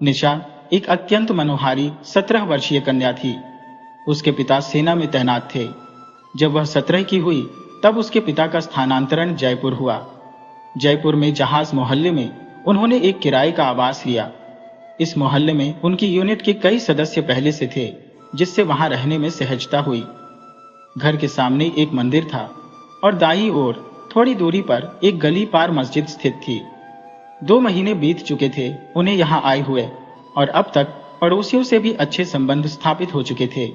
निशा एक अत्यंत मनोहारी 17 वर्षीय कन्या थी। उसके पिता सेना में तैनात थे। जब वह 17 की हुई तब उसके पिता का स्थानांतरण जयपुर हुआ। जयपुर में जहाज मोहल्ले में उन्होंने एक किराए का आवास लिया। इस मोहल्ले में उनकी यूनिट के कई सदस्य पहले से थे, जिससे वहां रहने में सहजता हुई। घर के सामने एक मंदिर था और दाईं ओर थोड़ी दूरी पर एक गली पार मस्जिद स्थित थी। 2 महीने बीत चुके थे उन्हें यहाँ आए हुए और अब तक पड़ोसियों से भी अच्छे संबंध स्थापित हो चुके थे।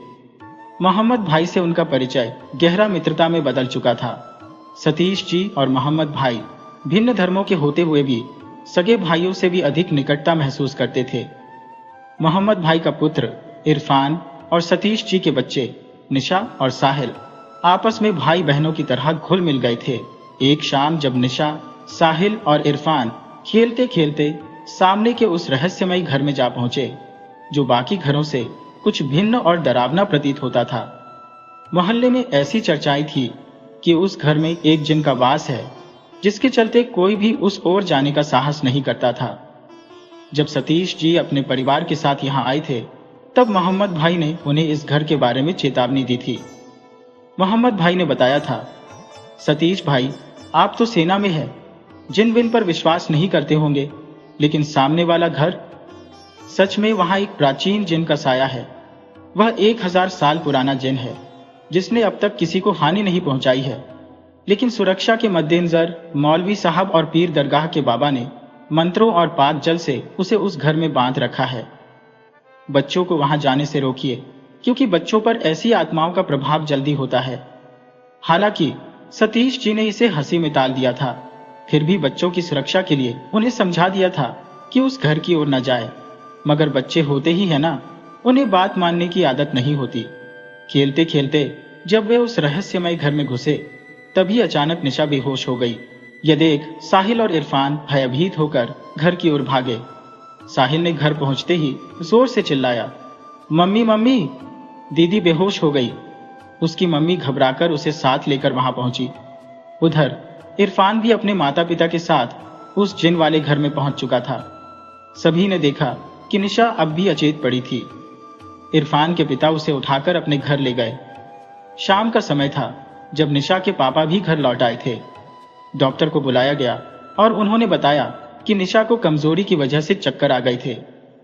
मोहम्मद भाई से उनका परिचय गहरा मित्रता में बदल चुका था। सतीश जी और मोहम्मद भाई भिन्न धर्मों के होते हुए भी सगे भाइयों से भी अधिक निकटता महसूस करते थे। मोहम्मद भाई का पुत्र इरफान और सतीश जी के बच्चे निशा और साहिल आपस में भाई बहनों की तरह घुल मिल गए थे। एक शाम जब निशा, साहिल और इरफान खेलते खेलते सामने के उस रहस्यमयी घर में जा पहुंचे, जो बाकी घरों से कुछ भिन्न और डरावना प्रतीत होता था। मोहल्ले में ऐसी चर्चाएं थी कि उस घर में एक जिन का वास है, जिसके चलते कोई भी उस ओर जाने का साहस नहीं करता था। जब सतीश जी अपने परिवार के साथ यहाँ आए थे, तब मोहम्मद भाई ने उन्हें इस घर के बारे में चेतावनी दी थी। मोहम्मद भाई ने बताया था, सतीश भाई, आप तो सेना में है, जिन बिन पर विश्वास नहीं करते होंगे, लेकिन सामने वाला घर, सच में वहां एक प्राचीन जिन का साया है। वह 1000 साल पुराना जिन है, जिसने अब तक किसी को हानि नहीं पहुंचाई है, लेकिन सुरक्षा के मद्देनजर मौलवी साहब और पीर दरगाह के बाबा ने मंत्रों और पाक जल से उसे उस घर में बांध रखा है। बच्चों को वहां जाने से रोकिए, क्योंकि बच्चों पर ऐसी आत्माओं का प्रभाव जल्दी होता है। हालांकि सतीश जी ने इसे हंसी में टाल दिया था, फिर भी बच्चों की सुरक्षा के लिए उन्हें समझा दिया था कि उस घर की ओर न जाए। मगर बच्चे होते ही है ना, उन्हें बात मानने की आदत नहीं होती। खेलते खेलते जब वे उस रहस्यमय घर में घुसे, तभी अचानक निशा बेहोश हो गई। यह देख साहिल और इरफान भयभीत होकर घर की ओर भागे। साहिल ने घर पहुंचते ही जोर से चिल्लाया, मम्मी मम्मी, दीदी बेहोश हो गई। उसकी मम्मी घबराकर उसे साथ लेकर वहां पहुंची। उधर इरफान भी अपने माता पिता के साथ उस जिन वाले घर में पहुंच चुका था। सभी ने देखा कि निशा अब भी अचेत पड़ी थी। इरफान के पिता उसे उठाकर अपने घर ले गए। शाम का समय था जब निशा के पापा भी घर लौट आए थे। डॉक्टर को बुलाया गया और उन्होंने बताया कि निशा को कमजोरी की वजह से चक्कर आ गए थे,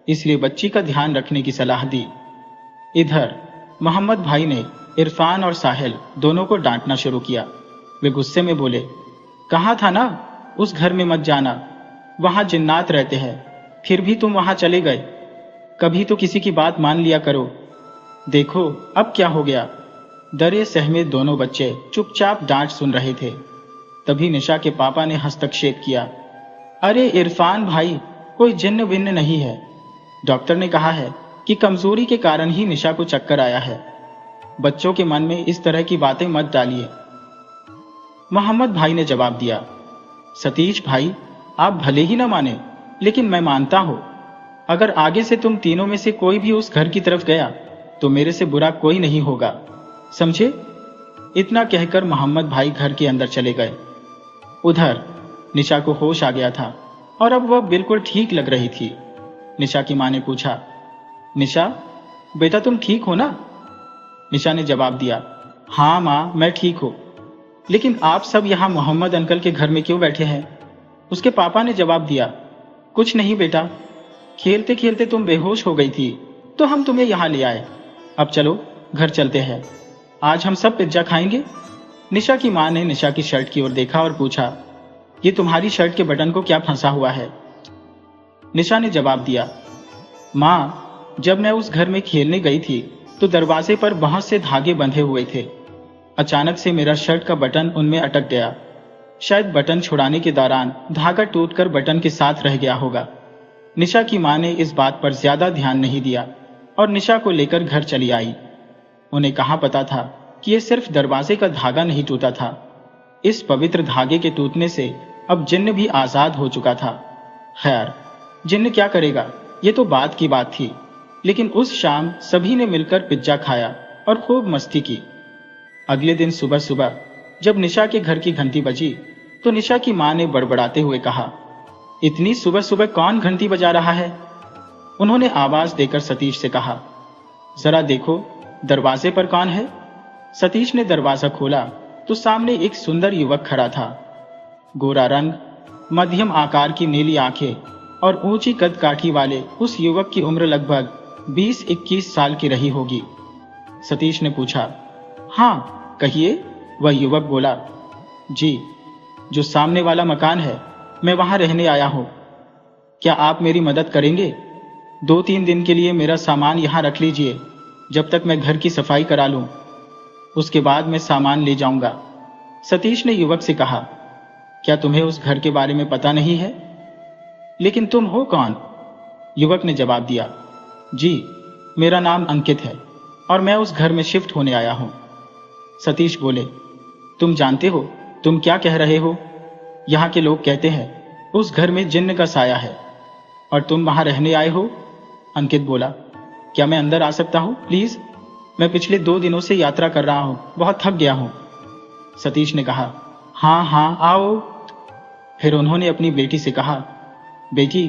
इसलिए बच्ची का ध्यान रखने की सलाह दी। इधर मोहम्मद भाई ने इरफान और साहिल दोनों को डांटना शुरू किया। वे गुस्से में बोले, कहा था ना उस घर में मत जाना, वहां जिन्नात रहते हैं, फिर भी तुम वहां चले गए। कभी तो किसी की बात मान लिया करो। देखो अब क्या हो गया। डरे सहमे दोनों बच्चे चुपचाप डांट सुन रहे थे। तभी निशा के पापा ने हस्तक्षेप किया, अरे इरफान भाई, कोई जिन्न विन्न नहीं है। डॉक्टर ने कहा है कि कमजोरी के कारण ही निशा को चक्कर आया है। बच्चों के मन में इस तरह की बातें मत डालिए। मोहम्मद भाई ने जवाब दिया, सतीश भाई, आप भले ही ना माने, लेकिन मैं मानता हूं। अगर आगे से तुम तीनों में से कोई भी उस घर की तरफ गया तो मेरे से बुरा कोई नहीं होगा, समझे? इतना कहकर मोहम्मद भाई घर के अंदर चले गए। उधर निशा को होश आ गया था और अब वह बिल्कुल ठीक लग रही थी। निशा की मां ने पूछा, निशा बेटा तुम ठीक हो ना? निशा ने जवाब दिया, हाँ मां, मैं ठीक हूं। लेकिन आप सब यहां मोहम्मद अंकल के घर में क्यों बैठे हैं? उसके पापा ने जवाब दिया, कुछ नहीं बेटा, खेलते खेलते तुम बेहोश हो गई थी तो हम तुम्हें यहां ले आए। अब चलो घर चलते हैं, आज हम सब पिज्जा खाएंगे। निशा की मां ने निशा की शर्ट की ओर देखा और पूछा, ये तुम्हारी शर्ट के बटन को क्या फंसा हुआ है? निशा ने जवाब दिया, मां, जब मैं उस घर में खेलने गई थी तो दरवाजे पर बहुत से धागे बंधे हुए थे। अचानक से मेरा शर्ट का बटन उनमें अटक गया। शायद बटन छुड़ाने के दौरान धागा टूटकर बटन के साथ रह गया होगा। निशा की मां ने इस बात पर ज्यादा ध्यान नहीं दिया और निशा को लेकर घर चली आई। उन्हें कहाँ पता था कि यह सिर्फ दरवाजे का धागा नहीं टूटा था। इस पवित्र धागे के टूटने से अब जिन्न भी आजाद हो चुका था। खैर, जिन्न क्या करेगा, ये तो बात की बात थी। लेकिन उस शाम सभी ने मिलकर पिज्जा खाया और खूब मस्ती की। अगले दिन सुबह सुबह जब निशा के घर की घंटी बजी तो निशा की मां ने बड़बड़ाते हुए कहा, इतनी सुबह सुबह कौन घंटी बजा रहा है? उन्होंने आवाज देकर सतीश से कहा, जरा देखो दरवाजे पर कौन है। सतीश ने दरवाजा खोला तो सामने एक सुंदर युवक खड़ा था। गोरा रंग, मध्यम आकार की नीली आंखें और ऊंची कद काठी वाले उस युवक की उम्र लगभग 20-21 साल की रही होगी। सतीश ने पूछा, हाँ कहिए। वह युवक बोला, जी, जो सामने वाला मकान है, मैं वहां रहने आया हूं। क्या आप मेरी मदद करेंगे? 2-3 दिन के लिए मेरा सामान यहां रख लीजिए, जब तक मैं घर की सफाई करा लूं। उसके बाद मैं सामान ले जाऊंगा। सतीश ने युवक से कहा, क्या तुम्हें उस घर के बारे में पता नहीं है? लेकिन तुम हो कौन? युवक ने जवाब दिया, जी, मेरा नाम अंकित है और मैं उस घर में शिफ्ट होने आया हूं। सतीश बोले, तुम जानते हो तुम क्या कह रहे हो? यहाँ के लोग कहते हैं उस घर में जिन्न का साया है और तुम वहां रहने आए हो। अंकित बोला, क्या मैं अंदर आ सकता हूं प्लीज? मैं पिछले 2 दिनों से यात्रा कर रहा हूं, बहुत थक गया हूं। सतीश ने कहा, हाँ हाँ आओ। फिर उन्होंने अपनी बेटी से कहा, बेटी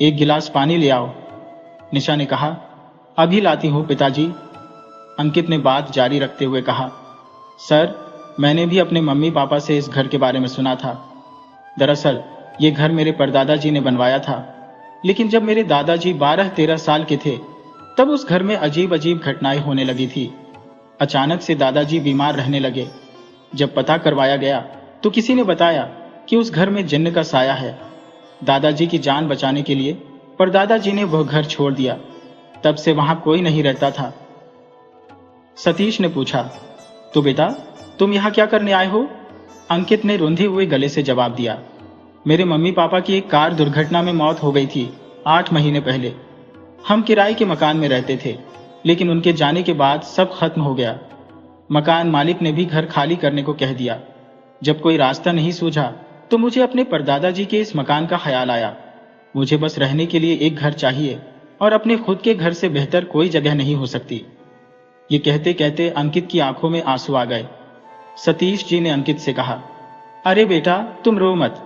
एक गिलास पानी ले आओ। निशा ने कहा, अभी लाती हूं पिताजी। अंकित ने बात जारी रखते हुए कहा, सर, मैंने भी अपने मम्मी पापा से इस घर के बारे में सुना था। दरअसल ये घर मेरे परदादा जी ने बनवाया था, लेकिन जब मेरे दादाजी 12-13 साल के थे तब उस घर में अजीब अजीब घटनाएं होने लगी थी। अचानक से दादाजी बीमार रहने लगे। जब पता करवाया गया तो किसी ने बताया कि उस घर में जिन्न का साया है। दादाजी की जान बचाने के लिए परदादाजी ने वह घर छोड़ दिया। तब से वहां कोई नहीं रहता था। सतीश ने पूछा, तो बेटा तुम यहाँ क्या करने आए हो? अंकित ने रुंधे हुए गले से जवाब दिया, मेरे मम्मी पापा की एक कार दुर्घटना में मौत हो गई थी 8 महीने पहले। हम किराए के मकान में रहते थे, लेकिन उनके जाने के बाद सब खत्म हो गया। मकान मालिक ने भी घर खाली करने को कह दिया। जब कोई रास्ता नहीं सूझा तो मुझे अपने परदादा जी के इस मकान का ख्याल आया। मुझे बस रहने के लिए एक घर चाहिए और अपने खुद के घर से बेहतर कोई जगह नहीं हो सकती। ये कहते कहते अंकित की आंखों में आंसू आ गए। सतीश जी ने अंकित से कहा, अरे बेटा तुम रो मत,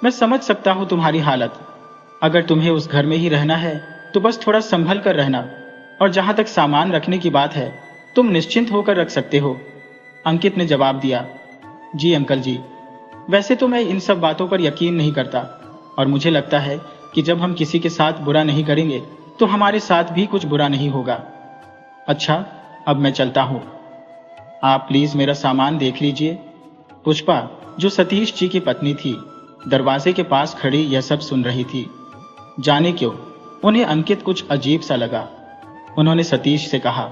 मैं समझ सकता हूं तुम्हारी हालत। अगर तुम्हें उस घर में ही रहना है तो बस थोड़ा संभल कर रहना, और जहां तक सामान रखने की बात है तुम निश्चिंत होकर रख सकते हो। अंकित ने जवाब दिया, जी अंकल जी, वैसे तो मैं इन सब बातों पर यकीन नहीं करता और मुझे लगता है कि जब हम किसी के साथ बुरा नहीं करेंगे तो हमारे साथ भी कुछ बुरा नहीं होगा। अच्छा, अब मैं चलता हूं। आप प्लीज मेरा सामान देख लीजिए। पुष्पा, जो सतीश जी की पत्नी थी, दरवाजे के पास खड़ी यह सब सुन रही थी। जाने क्यों उन्हें अंकित कुछ अजीब सा लगा। उन्होंने सतीश से कहा,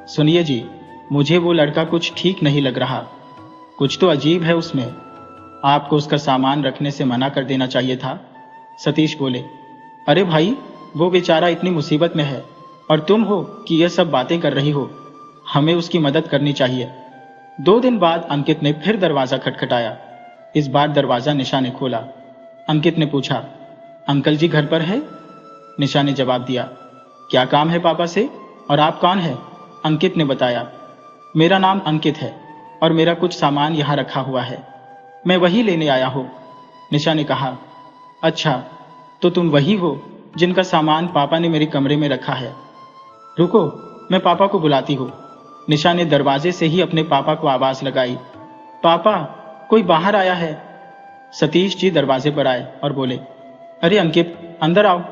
सुनिए जी, मुझे वो लड़का कुछ ठीक नहीं लग रहा। कुछ तो अजीब है उसमें। आपको उसका सामान रखने से मना कर देना चाहिए था। सतीश बोले, अरे भाई, वो बेचारा इतनी मुसीबत में है और तुम हो कि यह सब बातें कर रही हो। हमें उसकी मदद करनी चाहिए। 2 दिन बाद अंकित ने फिर दरवाजा खटखटाया। इस बार दरवाजा निशा ने खोला। अंकित ने पूछा, अंकल जी घर पर है? निशा ने जवाब दिया, क्या काम है पापा से और आप कौन हैं? अंकित ने बताया, मेरा नाम अंकित है और मेरा कुछ सामान यहाँ रखा हुआ है, मैं वही लेने आया हूँ। निशा ने कहा, अच्छा, तो तुम वही हो जिनका सामान पापा ने मेरे कमरे में रखा है। रुको, मैं पापा को बुलाती हूँ। निशा ने दरवाजे से ही अपने पापा को आवाज लगाई, पापा, कोई बाहर आया है। सतीश जी दरवाजे पर आए और बोले, अरे अंकित, अंदर आओ,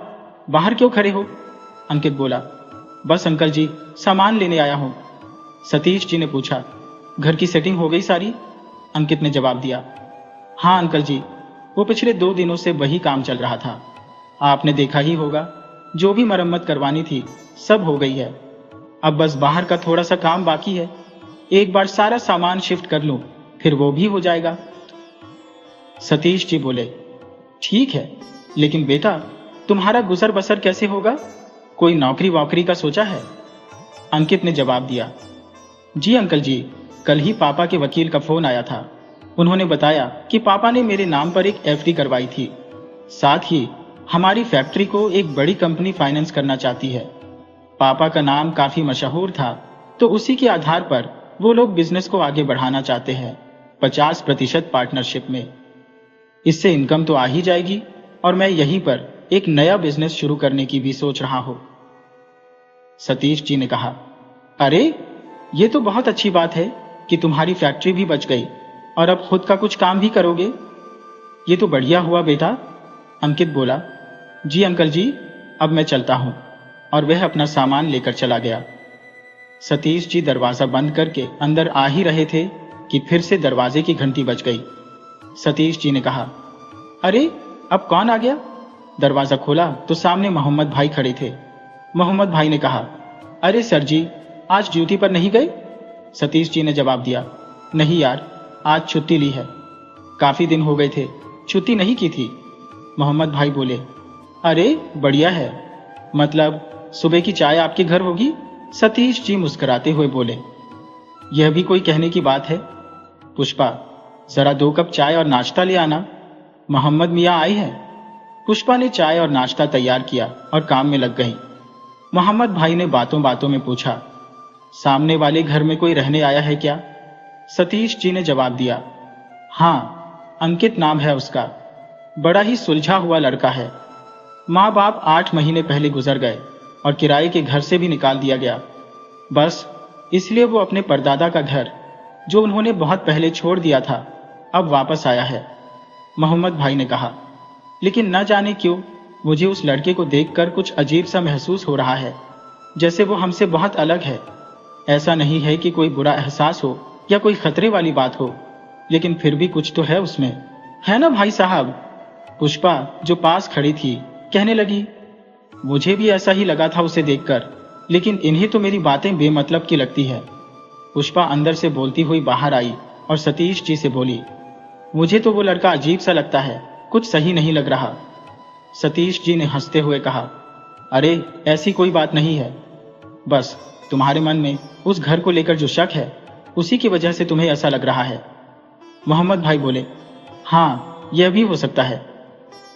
बाहर क्यों खड़े हो? अंकित बोला, बस अंकल जी, सामान लेने आया हूं। सतीश जी ने पूछा, घर की सेटिंग हो गई सारी? अंकित ने जवाब दिया, हाँ अंकल जी, वो पिछले 2 दिनों से वही काम चल रहा था। आपने देखा ही होगा, जो भी मरम्मत करवानी थी सब हो गई है। अब बस बाहर का थोड़ा सा काम बाकी है। एक बार सारा सामान शिफ्ट कर लूं, फिर वो भी हो जाएगा। सतीश जी बोले, ठीक है, लेकिन बेटा तुम्हारा गुजर बसर कैसे होगा? कोई नौकरी वोकरी का सोचा है? अंकित ने जवाब दिया, जी अंकल जी, कल ही पापा के वकील का फोन आया था। उन्होंने बताया कि पापा ने मेरे नाम पर एक एफडी करवाई थी। साथ ही हमारी फैक्ट्री को एक बड़ी कंपनी फाइनेंस करना चाहती है। पापा का नाम काफी मशहूर था, तो उसी के आधार पर वो लोग बिजनेस को आगे बढ़ाना चाहते हैं 50% पार्टनरशिप में। इससे इनकम तो आ ही जाएगी और मैं यहीं पर एक नया बिजनेस शुरू करने की भी सोच रहा हो। सतीश जी ने कहा, अरे ये तो बहुत अच्छी बात है कि तुम्हारी फैक्ट्री भी बच गई और अब खुद का कुछ काम भी करोगे। ये तो बढ़िया हुआ बेटा। अंकित बोला, जी अंकल जी, अब मैं चलता हूं। और वह अपना सामान लेकर चला गया। सतीश जी दरवाजा बंद करके अंदर आ ही रहे थे कि फिर से दरवाजे की घंटी बज गई। सतीश जी ने कहा, अरे अब कौन आ गया? दरवाजा खोला तो सामने मोहम्मद भाई खड़े थे। मोहम्मद भाई ने कहा, अरे सर जी, आज ड्यूटी पर नहीं गए? सतीश जी ने जवाब दिया, नहीं यार, आज छुट्टी ली है। काफी दिन हो गए थे, छुट्टी नहीं की थी। मोहम्मद भाई बोले, अरे बढ़िया है, मतलब सुबह की चाय आपके घर होगी? सतीश जी मुस्कुराते हुए बोले, यह भी कोई कहने की बात है? पुष्पा, जरा 2 कप चाय और नाश्ता ले आना, मोहम्मद मियाँ आए हैं। पुष्पा ने चाय और नाश्ता तैयार किया और काम में लग गई। मोहम्मद भाई ने बातों बातों में पूछा, सामने वाले घर में कोई रहने आया है क्या? सतीश जी ने जवाब दिया, हाँ, अंकित नाम है उसका, बड़ा ही सुलझा हुआ लड़का है। माँ बाप 8 महीने पहले गुजर गए और किराए के घर से भी निकाल दिया गया। बस इसलिए वो अपने परदादा का घर, जो उन्होंने बहुत पहले छोड़ दिया था, अब वापस आया है। मोहम्मद भाई ने कहा, लेकिन न जाने क्यों मुझे उस लड़के को देखकर कुछ अजीब सा महसूस हो रहा है, जैसे वो हमसे बहुत अलग है। ऐसा नहीं है कि कोई बुरा एहसास हो या कोई खतरे वाली बात हो, लेकिन फिर भी कुछ तो है उसमें, है ना भाई साहब? पुष्पा, जो पास खड़ी थी, कहने लगी, मुझे भी ऐसा ही लगा था उसे देखकर, लेकिन इन्हें तो मेरी बातें बेमतलब की लगती है। पुष्पा अंदर से बोलती हुई बाहर आई और सतीश जी से बोली, मुझे तो वो लड़का अजीब सा लगता है, कुछ सही नहीं लग रहा। सतीश जी ने हंसते हुए कहा, अरे ऐसी कोई बात नहीं है, बस तुम्हारे मन में उस घर को लेकर जो शक है, उसी की वजह से तुम्हें ऐसा लग रहा है। मोहम्मद भाई बोले, हाँ यह भी हो सकता है,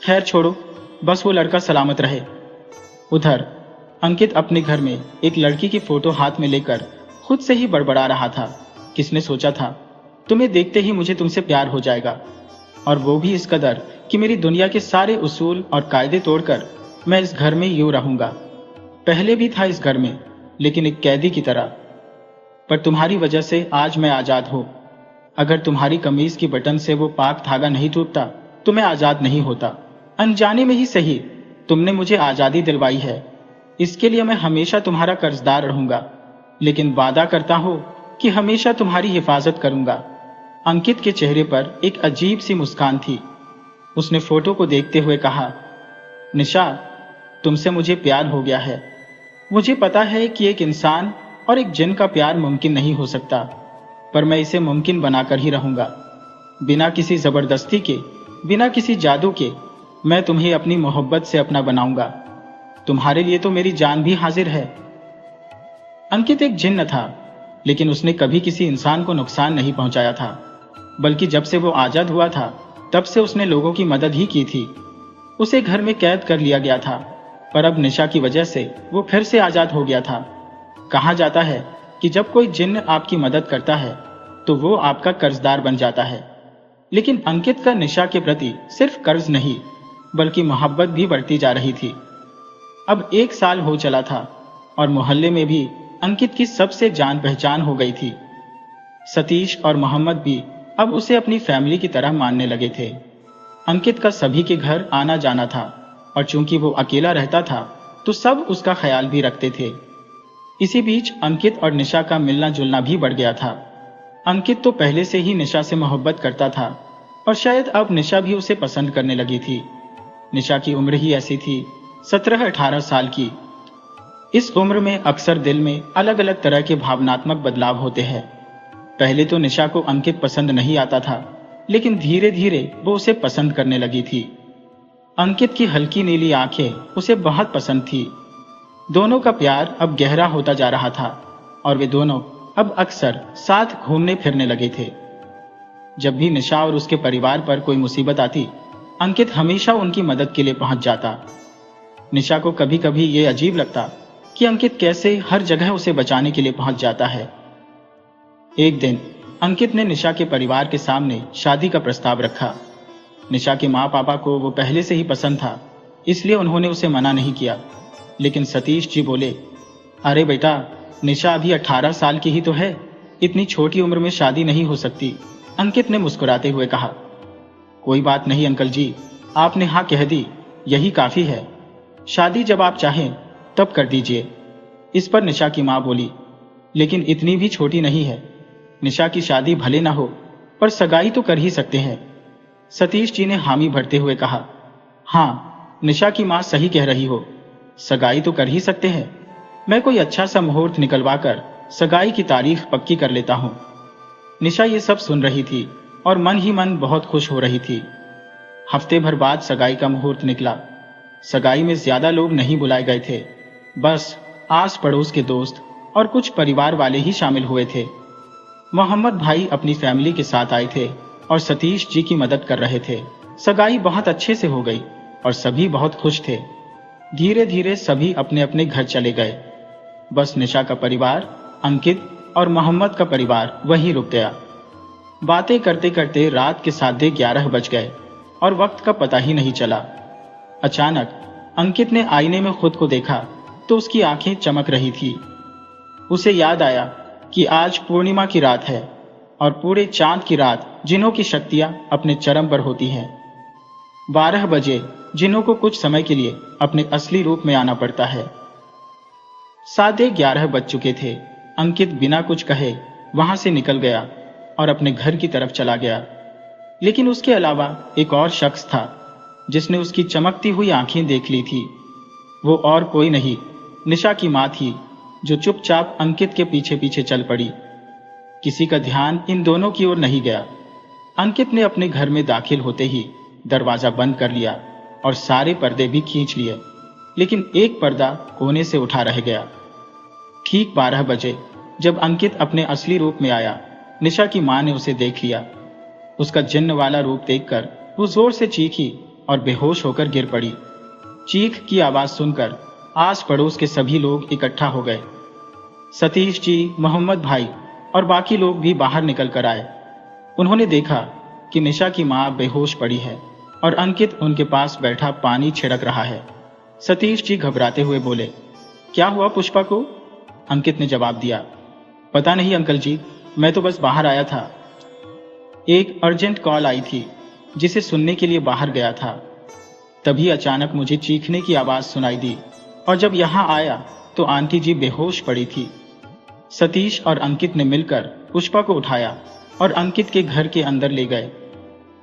खैर छोड़ो, बस वो लड़का सलामत रहे। उधर अंकित अपने घर में एक लड़की की फोटो हाथ में लेकर खुद से ही बड़बड़ा रहा था। किसने सोचा था, तुम्हें देखते ही मुझे तुमसे प्यार हो जाएगा, और वो भी इस कदर कि मेरी दुनिया के सारे उसूल और कायदे तोड़कर मैं इस घर में यूं रहूंगा। पहले भी था इस घर में, लेकिन एक कैदी की तरह। पर तुम्हारी वजह से आज मैं आजाद हूं। अगर तुम्हारी कमीज की बटन से वो पाक धागा नहीं टूटता तो मैं आजाद नहीं होता। अनजाने में ही सही, तुमने मुझे आजादी दिलवाई है, इसके लिए मैं हमेशा तुम्हारा कर्जदार रहूंगा, लेकिन वादा करता हूं कि हमेशा तुम्हारी हिफाजत करूंगा। अंकित के चेहरे पर एक अजीब सी मुस्कान थी। उसने फोटो को देखते हुए कहा, निशा, तुमसे मुझे प्यार हो गया है। मुझे पता है कि एक इंसान और एक जिन का प्यार मुमकिन नहीं हो सकता, पर मैं इसे मुमकिन बनाकर ही रहूंगा। बिना किसी जबरदस्ती के, बिना किसी जादू के, मैं तुम्हें अपनी मोहब्बत से अपना बनाऊंगा। तुम्हारे लिए तो मेरी जान भी हाजिर है। अंकित एक जिन्न था, लेकिन उसने कभी किसी इंसान को नुकसान नहीं पहुंचाया था, बल्कि जब से वो आजाद हुआ था तब से उसने लोगों की मदद ही की थी। उसे घर में कैद कर लिया गया था, पर अब निशा की वजह से वो फिर से आजाद हो गया था। कहा जाता है कि जब कोई जिन्न आपकी मदद करता है तो वो आपका कर्जदार बन जाता है, लेकिन अंकित का निशा के प्रति सिर्फ कर्ज नहीं बल्कि मोहब्बत भी बढ़ती जा रही थी। अब 1 साल हो चला था और मोहल्ले में भी अंकित की सबसे जान पहचान हो गई थी। सतीश और मोहम्मद भी अब उसे अपनी फैमिली की तरह मानने लगे थे। अंकित का सभी के घर आना जाना था, और चूंकि वो अकेला रहता था तो सब उसका ख्याल भी रखते थे। इसी बीच अंकित और निशा का मिलना जुलना भी बढ़ गया था। अंकित तो पहले से ही निशा से मोहब्बत करता था, और शायद अब निशा भी उसे पसंद करने लगी थी। निशा की उम्र ही ऐसी थी, 17-18 साल की। इस उम्र में अक्सर दिल में अलग अलग तरह के भावनात्मक बदलाव होते हैं। पहले तो निशा को अंकित पसंद नहीं आता था, लेकिन धीरे धीरे वो उसे पसंद करने लगी थी। अंकित की हल्की नीली आंखें उसे बहुत पसंद थी। दोनों का प्यार अब गहरा होता जा रहा था, और वे दोनों अब अक्सर साथ घूमने फिरने लगे थे। जब भी निशा और उसके परिवार पर कोई मुसीबत आती, अंकित हमेशा उनकी मदद के लिए पहुंच जाता। निशा को कभी कभी ये अजीब लगता कि अंकित कैसे हर जगह उसे बचाने के लिए पहुंच जाता है। एक दिन अंकित ने निशा के परिवार के सामने शादी का प्रस्ताव रखा। निशा के माँ पापा को वो पहले से ही पसंद था, इसलिए उन्होंने उसे मना नहीं किया। लेकिन सतीश जी बोले, अरे बेटा, निशा अभी 18 साल की ही तो है, इतनी छोटी उम्र में शादी नहीं हो सकती। अंकित ने मुस्कुराते हुए कहा, कोई बात नहीं अंकल जी, आपने हाँ कह दी, यही काफी है। शादी जब आप चाहें तब कर दीजिए। इस पर निशा की मां बोली, लेकिन इतनी भी छोटी नहीं है। निशा की शादी भले ना हो, पर सगाई तो कर ही सकते हैं। सतीश जी ने हामी भरते हुए कहा, हाँ, निशा की मां सही कह रही हो, सगाई तो कर ही सकते हैं। मैं कोई अच्छा सा मुहूर्त निकलवा कर सगाई की तारीख पक्की कर लेता हूं। निशा ये सब सुन रही थी और मन ही मन बहुत खुश हो रही थी। हफ्ते भर बाद सगाई का मुहूर्त निकला। सगाई में ज्यादा लोग नहीं बुलाए गए थे, बस आस पड़ोस के दोस्त और कुछ परिवार वाले ही शामिल हुए थे। मोहम्मद भाई अपनी फैमिली के साथ आए थे और सतीश जी की मदद कर रहे थे। सगाई बहुत अच्छे से हो गई और सभी बहुत खुश थे। धीरे धीरे सभी अपने अपने घर चले गए। बस निशा का परिवार, अंकित और मोहम्मद का परिवार वहीं रुक गया। बातें करते करते रात के 11:30 बज गए और वक्त का पता ही नहीं चला। अचानक अंकित ने आईने में खुद को देखा तो उसकी आंखें चमक रही थी। उसे याद आया कि आज पूर्णिमा की रात है और पूरे चांद की रात जिन्हों की शक्तियां अपने चरम पर होती हैं। 12 बजे जिन्हों को कुछ समय के लिए अपने असली रूप में आना पड़ता है। 11:30 बज चुके थे। अंकित बिना कुछ कहे वहां से निकल गया और अपने घर की तरफ चला गया। लेकिन उसके अलावा एक और शख्स था जिसने उसकी चमकती हुई आंखें देख ली थी। वो और कोई नहीं, निशा की मां थी, जो चुपचाप अंकित के पीछे पीछे चल पड़ी। किसी का ध्यान इन दोनों की ओर नहीं गया। अंकित ने अपने घर में दाखिल होते ही दरवाजा बंद कर लिया और सारे पर्दे भी खींच लिए, लेकिन एक पर्दा कोने से उठा रह गया। ठीक 12 बजे जब अंकित अपने असली रूप में आया, निशा की मां ने उसे देख लिया। उसका जिन्न वाला रूप देखकर वो जोर से चीखी और बेहोश होकर गिर पड़ी। चीख की आवाज सुनकर आस पड़ोस के सभी लोग इकट्ठा हो गए। सतीश जी, मोहम्मद भाई और बाकी लोग भी बाहर निकल कर आए। उन्होंने देखा कि निशा की मां बेहोश पड़ी है और अंकित उनके पास बैठा पानी छिड़क रहा है। सतीश जी घबराते हुए बोले, क्या हुआ पुष्पा को? अंकित ने जवाब दिया, पता नहीं अंकल जी, मैं तो बस बाहर आया था। एक अर्जेंट कॉल आई थी जिसे सुनने के लिए बाहर गया था। तभी अचानक मुझे चीखने की आवाज सुनाई दी और जब यहां आया तो आंटी जी बेहोश पड़ी थी। सतीश और अंकित ने मिलकर पुष्पा को उठाया और अंकित के घर के अंदर ले गए।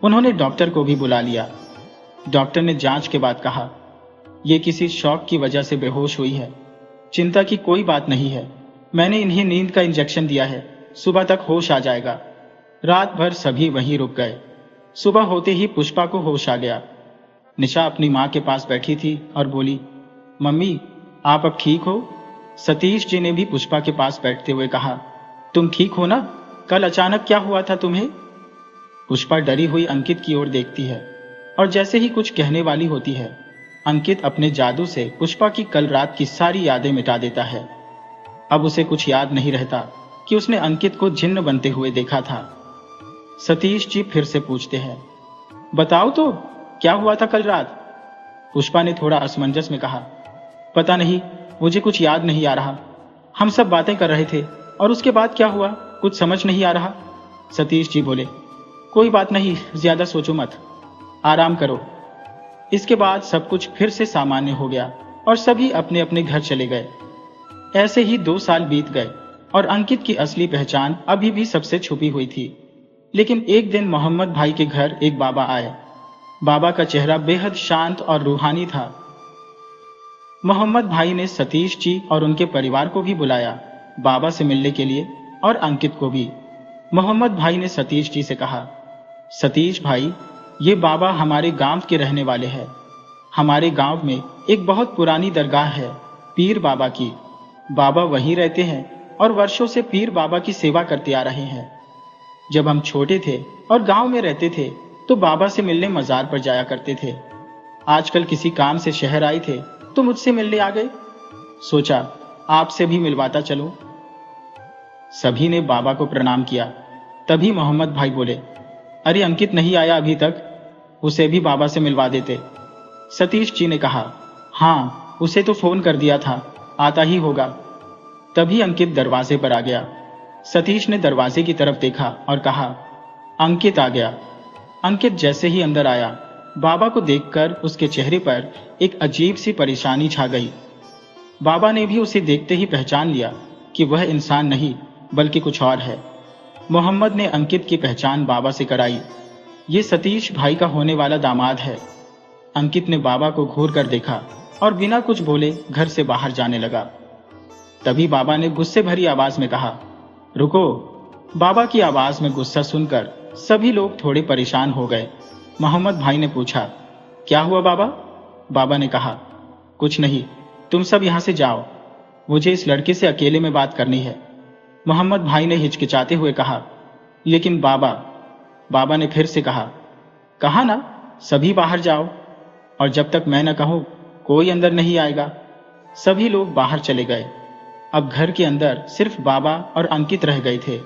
उन्होंने डॉक्टर को भी बुला लिया। डॉक्टर ने जांच के बाद कहा, यह किसी शॉक की वजह से बेहोश हुई है, चिंता की कोई बात नहीं है। मैंने इन्हें नींद का इंजेक्शन दिया है, सुबह तक होश आ जाएगा। रात भर सभी वहीं रुक गए। सुबह होते ही पुष्पा को होश आ गया। निशा अपनी मां के पास बैठी थी और बोली, मम्मी आप अब ठीक हो? सतीश जी ने भी पुष्पा के पास बैठते हुए कहा, तुम ठीक हो ना? कल अचानक क्या हुआ था तुम्हें? पुष्पा डरी हुई अंकित की ओर देखती है और जैसे ही कुछ कहने वाली होती है, अंकित अपने जादू से पुष्पा की कल रात की सारी यादें मिटा देता है। अब उसे कुछ याद नहीं रहता कि उसने अंकित को जिन्न बनते हुए देखा था। सतीश जी फिर से पूछते हैं, बताओ तो क्या हुआ था कल रात? पुष्पा ने थोड़ा असमंजस में कहा, पता नहीं, मुझे कुछ याद नहीं आ रहा। हम सब बातें कर रहे थे और उसके बाद क्या हुआ कुछ समझ नहीं आ रहा। सतीश जी बोले, कोई बात नहीं, ज्यादा सोचो मत, आराम करो। इसके बाद सब कुछ फिर से सामान्य हो गया और सभी अपने अपने घर चले गए। ऐसे ही 2 साल बीत गए और अंकित की असली पहचान अभी भी सबसे छुपी हुई थी। लेकिन एक दिन मोहम्मद भाई के घर एक बाबा आए। बाबा का चेहरा बेहद शांत और रूहानी था। मोहम्मद भाई ने सतीश जी और उनके परिवार को भी बुलाया बाबा से मिलने के लिए और अंकित को भी। मोहम्मद भाई ने सतीश जी से कहा, सतीश भाई, ये बाबा हमारे गांव के रहने वाले हैं। हमारे गांव में एक बहुत पुरानी दरगाह है, पीर बाबा की। बाबा वहीं रहते हैं और वर्षों से पीर बाबा की सेवा करते आ रहे हैं। जब हम छोटे थे और गांव में रहते थे तो बाबा से मिलने मजार पर जाया करते थे। आजकल किसी काम से शहर आए थे तो मुझसे मिलने आ गए। सोचा आपसे भी मिलवाता चलो। सभी ने बाबा को प्रणाम किया। तभी मोहम्मद भाई बोले, अरे अंकित नहीं आया अभी तक, उसे भी बाबा से मिलवा देते। सतीश जी ने कहा, हाँ, उसे तो फोन कर दिया था, आता ही होगा। तभी अंकित दरवाजे पर आ गया। सतीश ने दरवाजे की तरफ देखा और कहा, अंकित आ गया। अंकित जैसे ही अंदर आया, बाबा को देखकर उसके चेहरे पर एक अजीब सी परेशानी छा गई। बाबा ने भी उसे देखते ही पहचान लिया कि वह इंसान नहीं बल्कि कुछ और है। मोहम्मद ने अंकित की पहचान बाबा से कराई। ये सतीश भाई का होने वाला दामाद है। अंकित ने बाबा को घूर कर देखा और बिना कुछ बोले घर से बाहर जाने लगा। तभी बाबा ने गुस्से भरी आवाज में कहा, रुको। बाबा की आवाज में गुस्सा सुनकर सभी लोग थोड़े परेशान हो गए। मोहम्मद भाई ने पूछा, क्या हुआ बाबा? बाबा ने कहा, कुछ नहीं, तुम सब यहां से जाओ, मुझे इस लड़के से अकेले में बात करनी है। मोहम्मद भाई ने हिचकिचाते हुए कहा, लेकिन बाबा। बाबा ने फिर से कहा ना, सभी बाहर जाओ, और जब तक मैं न कहूं कोई अंदर नहीं आएगा। सभी लोग बाहर चले गए। अब घर के अंदर सिर्फ बाबा और अंकित रह गए थे।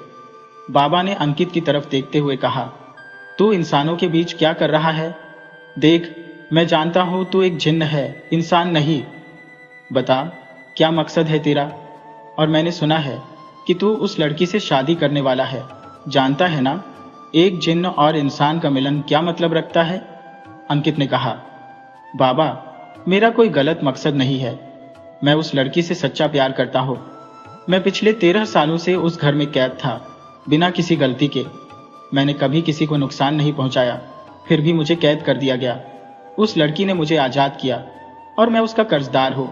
बाबा ने अंकित की तरफ देखते हुए कहा, तू इंसानों के बीच क्या कर रहा है? देख, मैं जानता हूं तू एक जिन्न है, इंसान नहीं। बता, क्या मकसद है तेरा? और मैंने सुना है कि तू उस लड़की से शादी करने वाला है। जानता है ना, एक जिन्न और इंसान का मिलन क्या मतलब रखता है? अंकित ने कहा, बाबा, मेरा कोई गलत मकसद नहीं है। मैं उस लड़की से सच्चा प्यार करता हूं। मैं पिछले 13 सालों से उस घर में कैद था, बिना किसी गलती के। मैंने कभी किसी को नुकसान नहीं पहुंचाया, फिर भी मुझे कैद कर दिया गया। उस लड़की ने मुझे आजाद किया और मैं उसका कर्जदार हूं।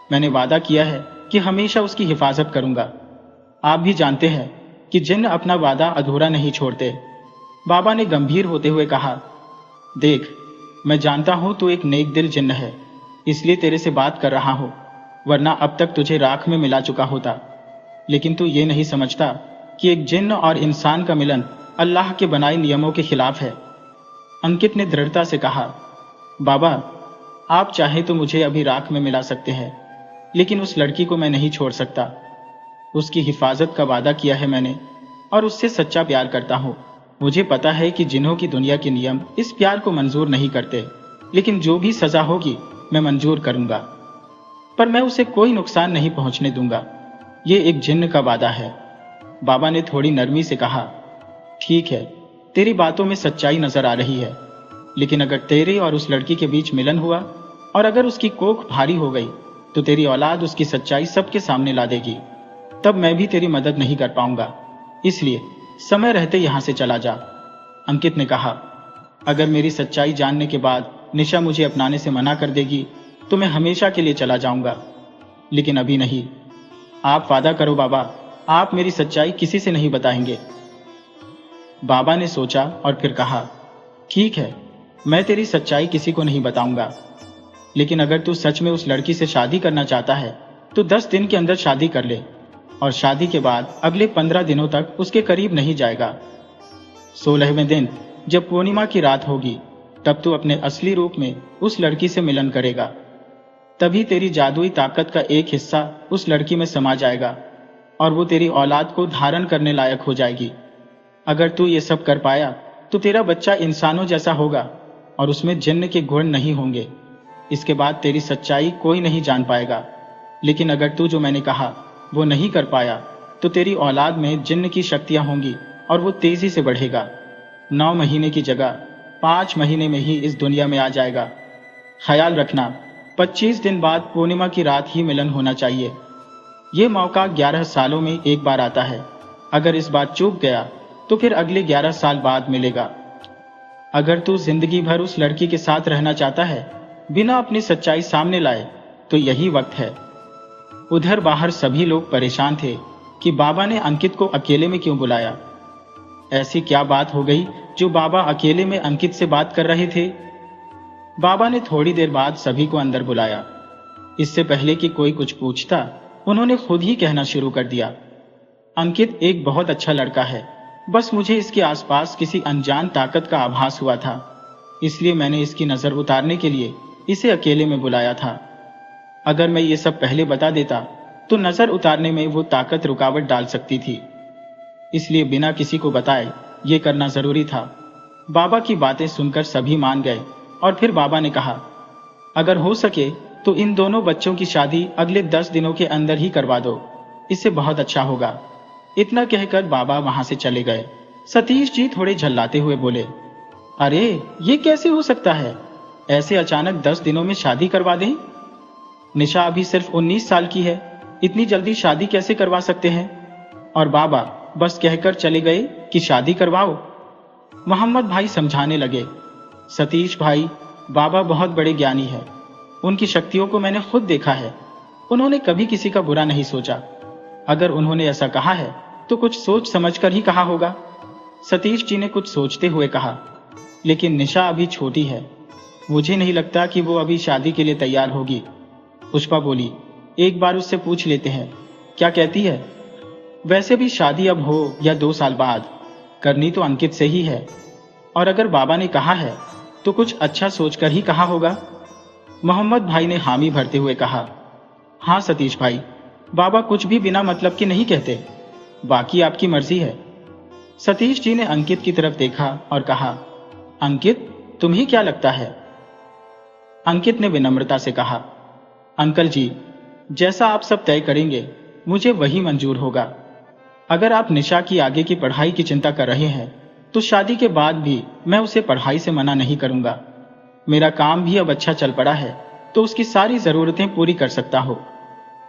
मैंने वादा किया है कि हमेशा उसकी हिफाजत करूंगा। आप भी जानते हैं कि जिन्न अपना वादा अधूरा नहीं छोड़ते। बाबा ने गंभीर होते हुए कहा, देख, मैं जानता हूं तू एक नेक दिल जिन्न है, इसलिए तेरे से बात कर रहा हूं, वरना अब तक तुझे राख में मिला चुका होता। लेकिन तू ये नहीं समझता कि एक जिन्न और इंसान का मिलन अल्लाह के बनाए नियमों के खिलाफ है। अंकित ने दृढ़ता से कहा, बाबा, आप चाहे तो मुझे अभी राख में मिला सकते हैं, लेकिन उस लड़की को मैं नहीं छोड़ सकता। उसकी हिफाजत का वादा किया है मैंने, और उससे सच्चा प्यार करता हूं। मुझे पता है कि जिन्हों की दुनिया के नियम इस प्यार को मंजूर नहीं करते, लेकिन जो भी सजा होगी मैं मंजूर करूंगा, पर मैं उसे कोई नुकसान नहीं पहुंचने दूंगा। ये एक जिन्न का वादा है। बाबा ने थोड़ी नरमी से कहा, ठीक है, तेरी बातों में सच्चाई नजर आ रही है, लेकिन अगर तेरे और उस लड़की के बीच मिलन हुआ और अगर उसकी कोख भारी हो गई तो तेरी औलाद उसकी सच्चाई सबके सामने ला देगी। तब मैं भी तेरी मदद नहीं कर पाऊंगा, इसलिए समय रहते यहां से चला जा। अंकित ने कहा, अगर मेरी सच्चाई जानने के बाद निशा मुझे अपनाने से मना कर देगी तो मैं हमेशा के लिए चला जाऊंगा, लेकिन अभी नहीं। आप वादा करो बाबा, आप मेरी सच्चाई किसी से नहीं बताएंगे। बाबा ने सोचा और फिर कहा, ठीक है, मैं तेरी सच्चाई किसी को नहीं बताऊंगा, लेकिन अगर तू सच में उस लड़की से शादी करना चाहता है तो 10 दिन के अंदर शादी कर ले, और शादी के बाद अगले 15 दिनों तक उसके करीब नहीं जाएगा। 16वें दिन जब पूर्णिमा की रात होगी, तब तू अपने असली रूप में उस लड़की से मिलन करेगा। तभी तेरी जादुई ताकत का एक हिस्सा उस लड़की में समा जाएगा और वो तेरी औलाद को धारण करने लायक हो जाएगी। अगर तू ये सब कर पाया तो तेरा बच्चा इंसानों जैसा होगा और उसमें जिन्न के गुण नहीं होंगे। इसके बाद तेरी सच्चाई कोई नहीं जान पाएगा। लेकिन अगर तू जो मैंने कहा वो नहीं कर पाया तो तेरी औलाद में जिन्न की शक्तियां होंगी और वो तेजी से बढ़ेगा। 9 महीने की जगह 5 महीने में ही इस दुनिया में आ जाएगा। ख्याल रखना, 25 दिन बाद पूर्णिमा की रात ही मिलन होना चाहिए। ये मौका 11 सालों में एक बार आता है। अगर इस बार चूक गया तो फिर अगले 11 साल बाद मिलेगा। अगर तू जिंदगी भर उस लड़की के साथ रहना चाहता है बिना अपनी सच्चाई सामने लाए तो यही वक्त है। उधर बाहर सभी लोग परेशान थे कि बाबा ने अंकित को अकेले में क्यों बुलाया। ऐसी क्या बात हो गई जो बाबा अकेले में अंकित से बात कर रहे थे। बाबा ने थोड़ी देर बाद सभी को अंदर बुलाया। इससे पहले कि कोई कुछ पूछता, उन्होंने खुद ही कहना शुरू कर दिया, अंकित एक बहुत अच्छा लड़का है, बस मुझे इसके आसपास किसी अनजान ताकत का आभास हुआ था, इसलिए मैंने इसकी नजर उतारने के लिए इसे अकेले में बुलाया था। अगर मैं ये सब पहले बता देता तो नजर उतारने में वो ताकत रुकावट डाल सकती थी, इसलिए बिना किसी को बताए ये करना जरूरी था। बाबा की बातें सुनकर सभी मान गए और फिर बाबा ने कहा, अगर हो सके तो इन दोनों बच्चों की शादी अगले 10 दिनों के अंदर ही करवा दो, इससे बहुत अच्छा होगा। इतना कहकर बाबा वहां से चले गए। सतीश जी थोड़े झल्लाते हुए बोले, अरे ये कैसे हो सकता है, ऐसे अचानक 10 दिनों में शादी करवा दें? निशा अभी सिर्फ 19 साल की है, इतनी जल्दी शादी कैसे करवा सकते हैं? और बाबा बस कहकर चले गए कि शादी करवाओ। मोहम्मद भाई समझाने लगे, सतीश भाई, बाबा बहुत बड़े ज्ञानी है, उनकी शक्तियों को मैंने खुद देखा है। उन्होंने कभी किसी का बुरा नहीं सोचा। अगर उन्होंने ऐसा कहा है तो कुछ सोच समझकर ही कहा होगा। सतीश जी ने कुछ सोचते हुए कहा, लेकिन निशा अभी छोटी है, मुझे नहीं लगता कि वो अभी शादी के लिए तैयार होगी। पुष्पा बोली, एक बार उससे पूछ लेते हैं, क्या कहती है? वैसे भी शादी अब हो या 2 साल बाद, करनी तो अंकित से ही है। और अगर बाबा ने कहा है तो कुछ अच्छा सोचकर ही कहा होगा। मोहम्मद भाई ने हामी भरते हुए कहा, हाँ सतीश भाई, बाबा कुछ भी बिना मतलब के नहीं कहते, बाकी आपकी मर्जी है। सतीश जी ने अंकित की तरफ देखा और कहा, अंकित, तुम्हें क्या लगता है? अंकित ने विनम्रता से कहा, अंकल जी, जैसा आप सब तय करेंगे मुझे वही मंजूर होगा। अगर आप निशा की आगे की पढ़ाई की चिंता कर रहे हैं तो शादी के बाद भी मैं उसे पढ़ाई से मना नहीं करूंगा। मेरा काम भी अब अच्छा चल पड़ा है तो उसकी सारी जरूरतें पूरी कर सकता हो।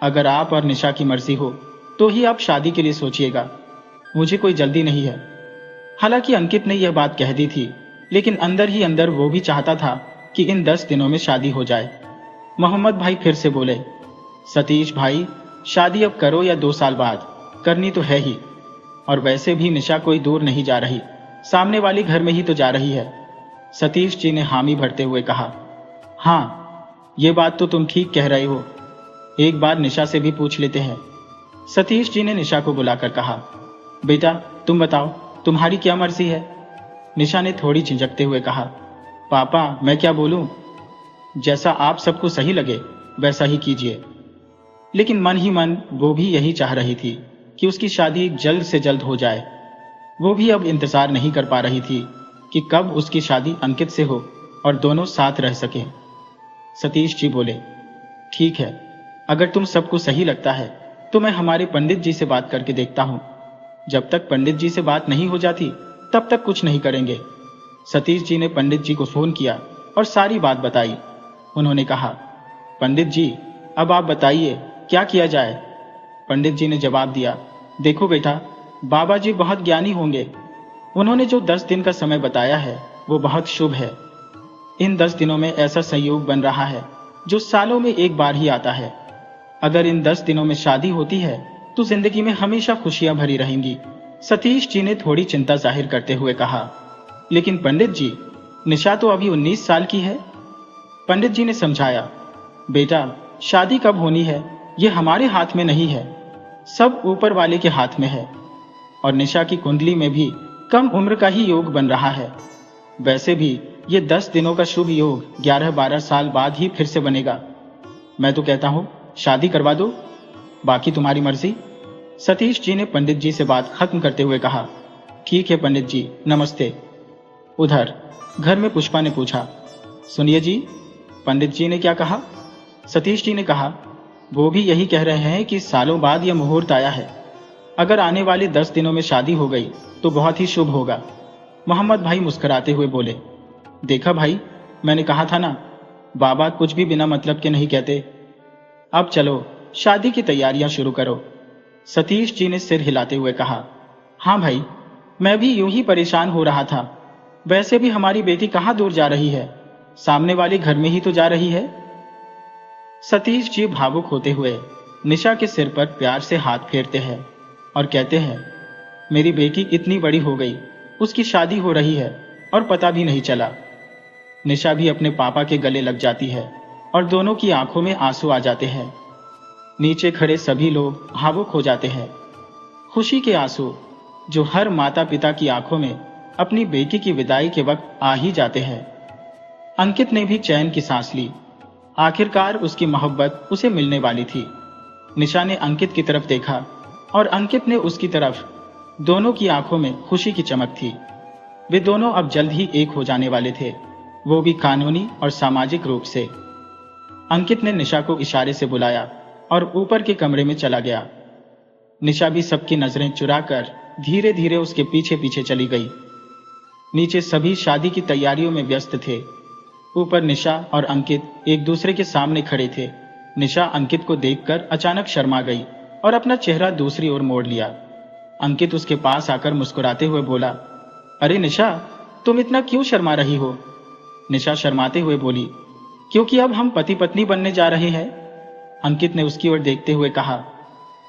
अगर आप और निशा की मर्जी हो तो ही आप शादी के लिए सोचिएगा, मुझे कोई जल्दी नहीं है। हालांकि अंकित ने यह बात कह दी थी, लेकिन अंदर ही अंदर वो भी चाहता था कि इन 10 दिनों में शादी हो जाए। मोहम्मद भाई फिर से बोले, सतीश भाई, शादी अब करो या 2 साल बाद, करनी तो है ही। और वैसे भी निशा कोई दूर नहीं जा रही, सामने वाली घर में ही तो जा रही है। सतीश जी ने हामी भरते हुए कहा, हाँ, ये बात तो तुम ठीक कह रहे हो, एक बार निशा से भी पूछ लेते हैं। सतीश जी ने निशा को बुलाकर कहा, बेटा तुम बताओ, तुम्हारी क्या मर्जी है? निशा ने थोड़ी झिझकते हुए कहा, पापा मैं क्या बोलूं, जैसा आप सबको सही लगे वैसा ही कीजिए। लेकिन मन ही मन वो भी यही चाह रही थी कि उसकी शादी जल्द से जल्द हो जाए। वो भी अब इंतजार नहीं कर पा रही थी कि कब उसकी शादी अंकित से हो और दोनों साथ रह सकें। सतीश जी बोले, ठीक है, अगर तुम सबको सही लगता है तो मैं हमारे पंडित जी से बात करके देखता हूं। जब तक पंडित जी से बात नहीं हो जाती तब तक कुछ नहीं करेंगे। सतीश जी ने पंडित जी को फोन किया और सारी बात बताई। उन्होंने कहा, पंडित जी अब आप बताइए क्या किया जाए? पंडित जी ने जवाब दिया, देखो बेटा, बाबा जी बहुत ज्ञानी होंगे, उन्होंने जो 10 दिन का समय बताया है वो बहुत शुभ है। इन 10 दिनों में ऐसा संयोग बन रहा है जो सालों में एक बार ही आता है। अगर इन 10 दिनों में शादी होती है तो जिंदगी में हमेशा खुशियां भरी रहेंगी। सतीश जी ने थोड़ी चिंता जाहिर करते हुए कहा, लेकिन पंडित जी, निशा तो अभी 19 साल की है। पंडित जी ने समझाया, बेटा शादी कब होनी है ये हमारे हाथ में नहीं है, सब ऊपर वाले के हाथ में है। और निशा की कुंडली में भी कम उम्र का ही योग बन रहा है। वैसे भी ये 10 दिनों का शुभ योग 11-12 साल बाद ही फिर से बनेगा। मैं तो कहता हूं शादी करवा दो, बाकी तुम्हारी मर्जी। सतीश जी ने पंडित जी से बात खत्म करते हुए कहा, ठीक है पंडित जी, नमस्ते। उधर घर में पुष्पा ने पूछा, सुनिए जी, पंडित जी ने क्या कहा? सतीश जी ने कहा, वो भी यही कह रहे हैं कि सालों बाद यह मुहूर्त आया है। अगर आने वाले 10 दिनों में शादी हो गई तो बहुत ही शुभ होगा। मोहम्मद भाई मुस्कुराते हुए बोले, देखा भाई, मैंने कहा था ना, बाबा कुछ भी बिना मतलब के नहीं कहते। अब चलो शादी की तैयारियां शुरू करो। सतीश जी ने सिर हिलाते हुए कहा, हाँ भाई, मैं भी यूं ही परेशान हो रहा था। वैसे भी हमारी बेटी कहाँ दूर जा रही है, सामने वाले घर में ही तो जा रही है। सतीश जी भावुक होते हुए निशा के सिर पर प्यार से हाथ फेरते हैं और कहते हैं, मेरी बेटी इतनी बड़ी हो गई, उसकी शादी हो रही है और पता भी नहीं चला। निशा भी अपने पापा के गले लग जाती है और दोनों की आंखों में आंसू आ जाते हैं। नीचे खड़े सभी लोग भावुक हो जाते हैं। खुशी के आंसू जो हर माता पिता की आंखों में अपनी बेटी की विदाई के वक्त आ ही जाते हैं। अंकित ने भी चैन की सांस ली। आखिरकार उसकी मोहब्बत उसे मिलने वाली थी। निशा ने अंकित की तरफ देखा और अंकित ने उसकी तरफ। दोनों की आंखों में खुशी की चमक थी। वे दोनों अब जल्द ही एक हो जाने वाले थे, वो भी कानूनी और सामाजिक रूप से। अंकित ने निशा को इशारे से बुलाया और ऊपर के कमरे में चला गया। निशा भी सबकी नजरें चुराकर धीरे धीरे उसके पीछे पीछे चली गई। नीचे सभी शादी की तैयारियों में व्यस्त थे। ऊपर निशा और अंकित एक दूसरे के सामने खड़े थे। निशा अंकित को देखकर अचानक शर्मा गई और अपना चेहरा दूसरी ओर मोड़ लिया। अंकित उसके पास आकर मुस्कुराते हुए बोला, अरे निशा, तुम इतना क्यों शर्मा रही हो? निशा शर्माते हुए बोली, क्योंकि अब हम पति पत्नी बनने जा रहे हैं। अंकित ने उसकी ओर देखते हुए कहा,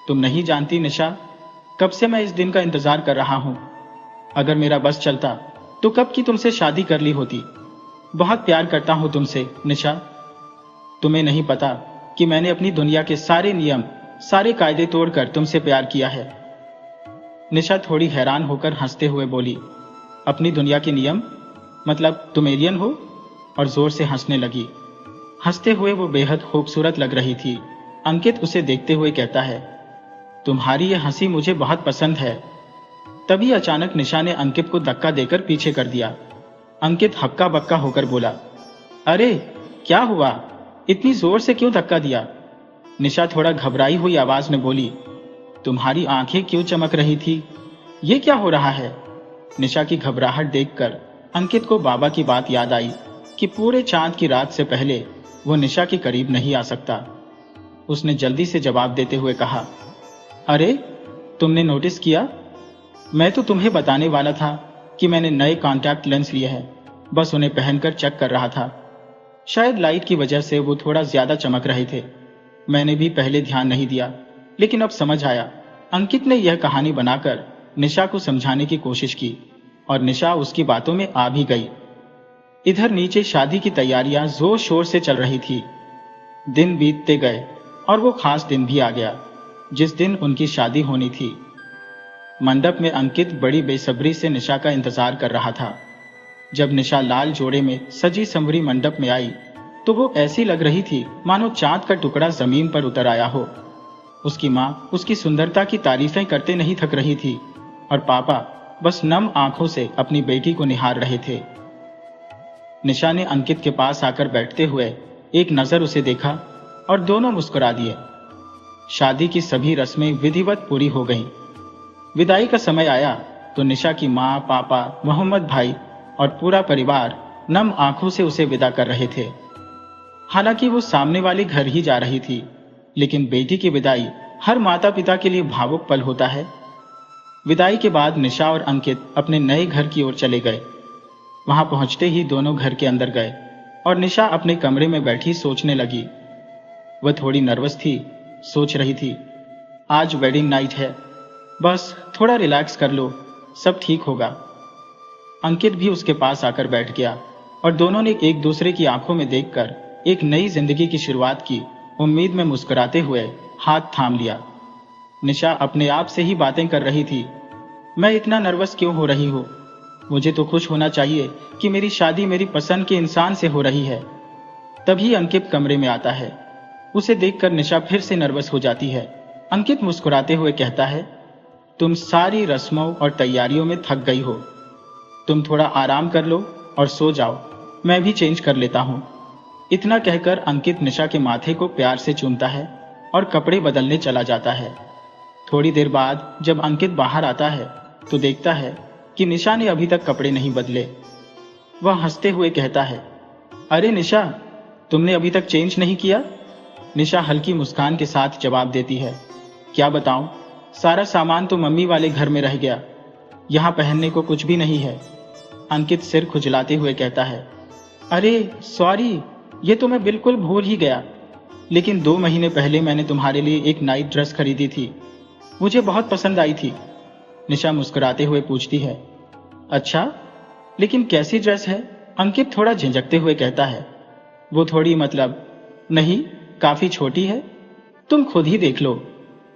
तुम नहीं जानती निशा, कब से मैं इस दिन का इंतजार कर रहा हूं। अगर मेरा बस चलता तो कब की तुमसे शादी कर ली होती। बहुत प्यार करता हूं तुमसे निशा। तुम्हें नहीं पता कि मैंने अपनी दुनिया के सारे नियम, सारे कायदे तोड़कर तुमसे प्यार किया है। निशा थोड़ी हैरान होकर हंसते हुए बोली, अपनी दुनिया के नियम? मतलब तुम एलियन हो? और जोर से हंसने लगी। हंसते हुए वो बेहद खूबसूरत लग रही थी। अंकित उसे देखते हुए कहता है, तुम्हारी यह हंसी मुझे बहुत पसंद है। तभी अचानक निशा ने अंकित को धक्का देकर पीछे कर दिया। अंकित हक्का बक्का होकर बोला, अरे क्या हुआ, इतनी जोर से क्यों धक्का दिया? निशा थोड़ा घबराई हुई आवाज में बोली, तुम्हारी आंखें क्यों चमक रही थी? ये क्या हो रहा है? निशा की घबराहट देखकर अंकित को बाबा की बात याद आई कि पूरे चांद की रात से पहले वो निशा के करीब नहीं आ सकता। उसने जल्दी से जवाब देते हुए कहा, अरे तुमने नोटिस किया? मैं तो तुम्हें बताने वाला था कि मैंने नए कॉन्टैक्ट लेंस लिए हैं, बस उन्हें पहनकर चेक कर रहा था। शायद लाइट की वजह से वो थोड़ा ज्यादा चमक रहे थे। मैंने भी पहले ध्यान नहीं दिया, लेकिन अब समझ आया। अंकित ने यह कहानी बनाकर निशा को समझाने की कोशिश की और निशा उसकी बातों में आ भी गई। इधर नीचे शादी की तैयारियां जोर शोर से चल रही थी। दिन बीतते गए और वो खास दिन भी आ गया जिस दिन उनकी शादी होनी थी। मंडप में अंकित बड़ी बेसब्री से निशा का इंतजार कर रहा था। जब निशा लाल जोड़े में सजी संवरी मंडप में आई तो वो ऐसी लग रही थी मानो चांद का टुकड़ा जमीन पर उतर आया हो। उसकी माँ उसकी सुंदरता की तारीफें करते नहीं थक रही थी और पापा बस नम आंखों से अपनी बेटी को निहार रहे थे। निशा ने अंकित के पास आकर बैठते हुए एक नजर उसे देखा और दोनों मुस्कुरा दिए। शादी की सभी रस्में विधिवत पूरी हो गईं। विदाई का समय आया तो निशा की माँ, पापा, मोहम्मद भाई और पूरा परिवार नम आंखों से उसे विदा कर रहे थे। हालांकि वो सामने वाले घर ही जा रही थी, लेकिन बेटी की विदाई हर माता पिता के लिए भावुक पल होता है। विदाई के बाद निशा और अंकित अपने नए घर की ओर चले गए। वहां पहुंचते ही दोनों घर के अंदर गए और निशा अपने कमरे में बैठी सोचने लगी। वह थोड़ी नर्वस थी, सोच रही थी, आज वेडिंग नाइट है, बस थोड़ा रिलैक्स कर लो, सब ठीक होगा। अंकित भी उसके पास आकर बैठ गया और दोनों ने एक दूसरे की आंखों में देखकर एक नई जिंदगी की शुरुआत की उम्मीद में मुस्कुराते हुए हाथ थाम लिया। निशा अपने आप से ही बातें कर रही थी, मैं इतना नर्वस क्यों हो रही हूँ? मुझे तो खुश होना चाहिए कि मेरी शादी मेरी पसंद के इंसान से हो रही है। तभी अंकित कमरे में आता है। उसे देखकर निशा फिर से नर्वस हो जाती है। अंकित मुस्कुराते हुए कहता है, तुम सारी रस्मों और तैयारियों में थक गई हो, तुम थोड़ा आराम कर लो और सो जाओ, मैं भी चेंज कर लेता हूँ। इतना कहकर अंकित निशा के माथे को प्यार से चूमता है और कपड़े बदलने चला जाता है। थोड़ी देर बाद जब अंकित बाहर आता है तो देखता है कि निशा ने अभी तक कपड़े नहीं बदले। वह हंसते हुए कहता है, अरे निशा, तुमने अभी तक चेंज नहीं किया? निशा हल्की मुस्कान के साथ जवाब देती है, क्या बताऊं, सारा सामान तो मम्मी वाले घर में रह गया, यहां पहनने को कुछ भी नहीं है। अंकित सिर खुजलाते हुए कहता है, अरे सॉरी, ये तो मैं बिल्कुल भूल ही गया, लेकिन 2 महीने पहले मैंने तुम्हारे लिए एक नाइट ड्रेस खरीदी थी, मुझे बहुत पसंद आई थी। निशा मुस्कुराते हुए पूछती है, अच्छा, लेकिन कैसी ड्रेस है? अंकित थोड़ा झिझकते हुए कहता है, वो थोड़ी मतलब नहीं, काफी छोटी है, तुम खुद ही देख लो।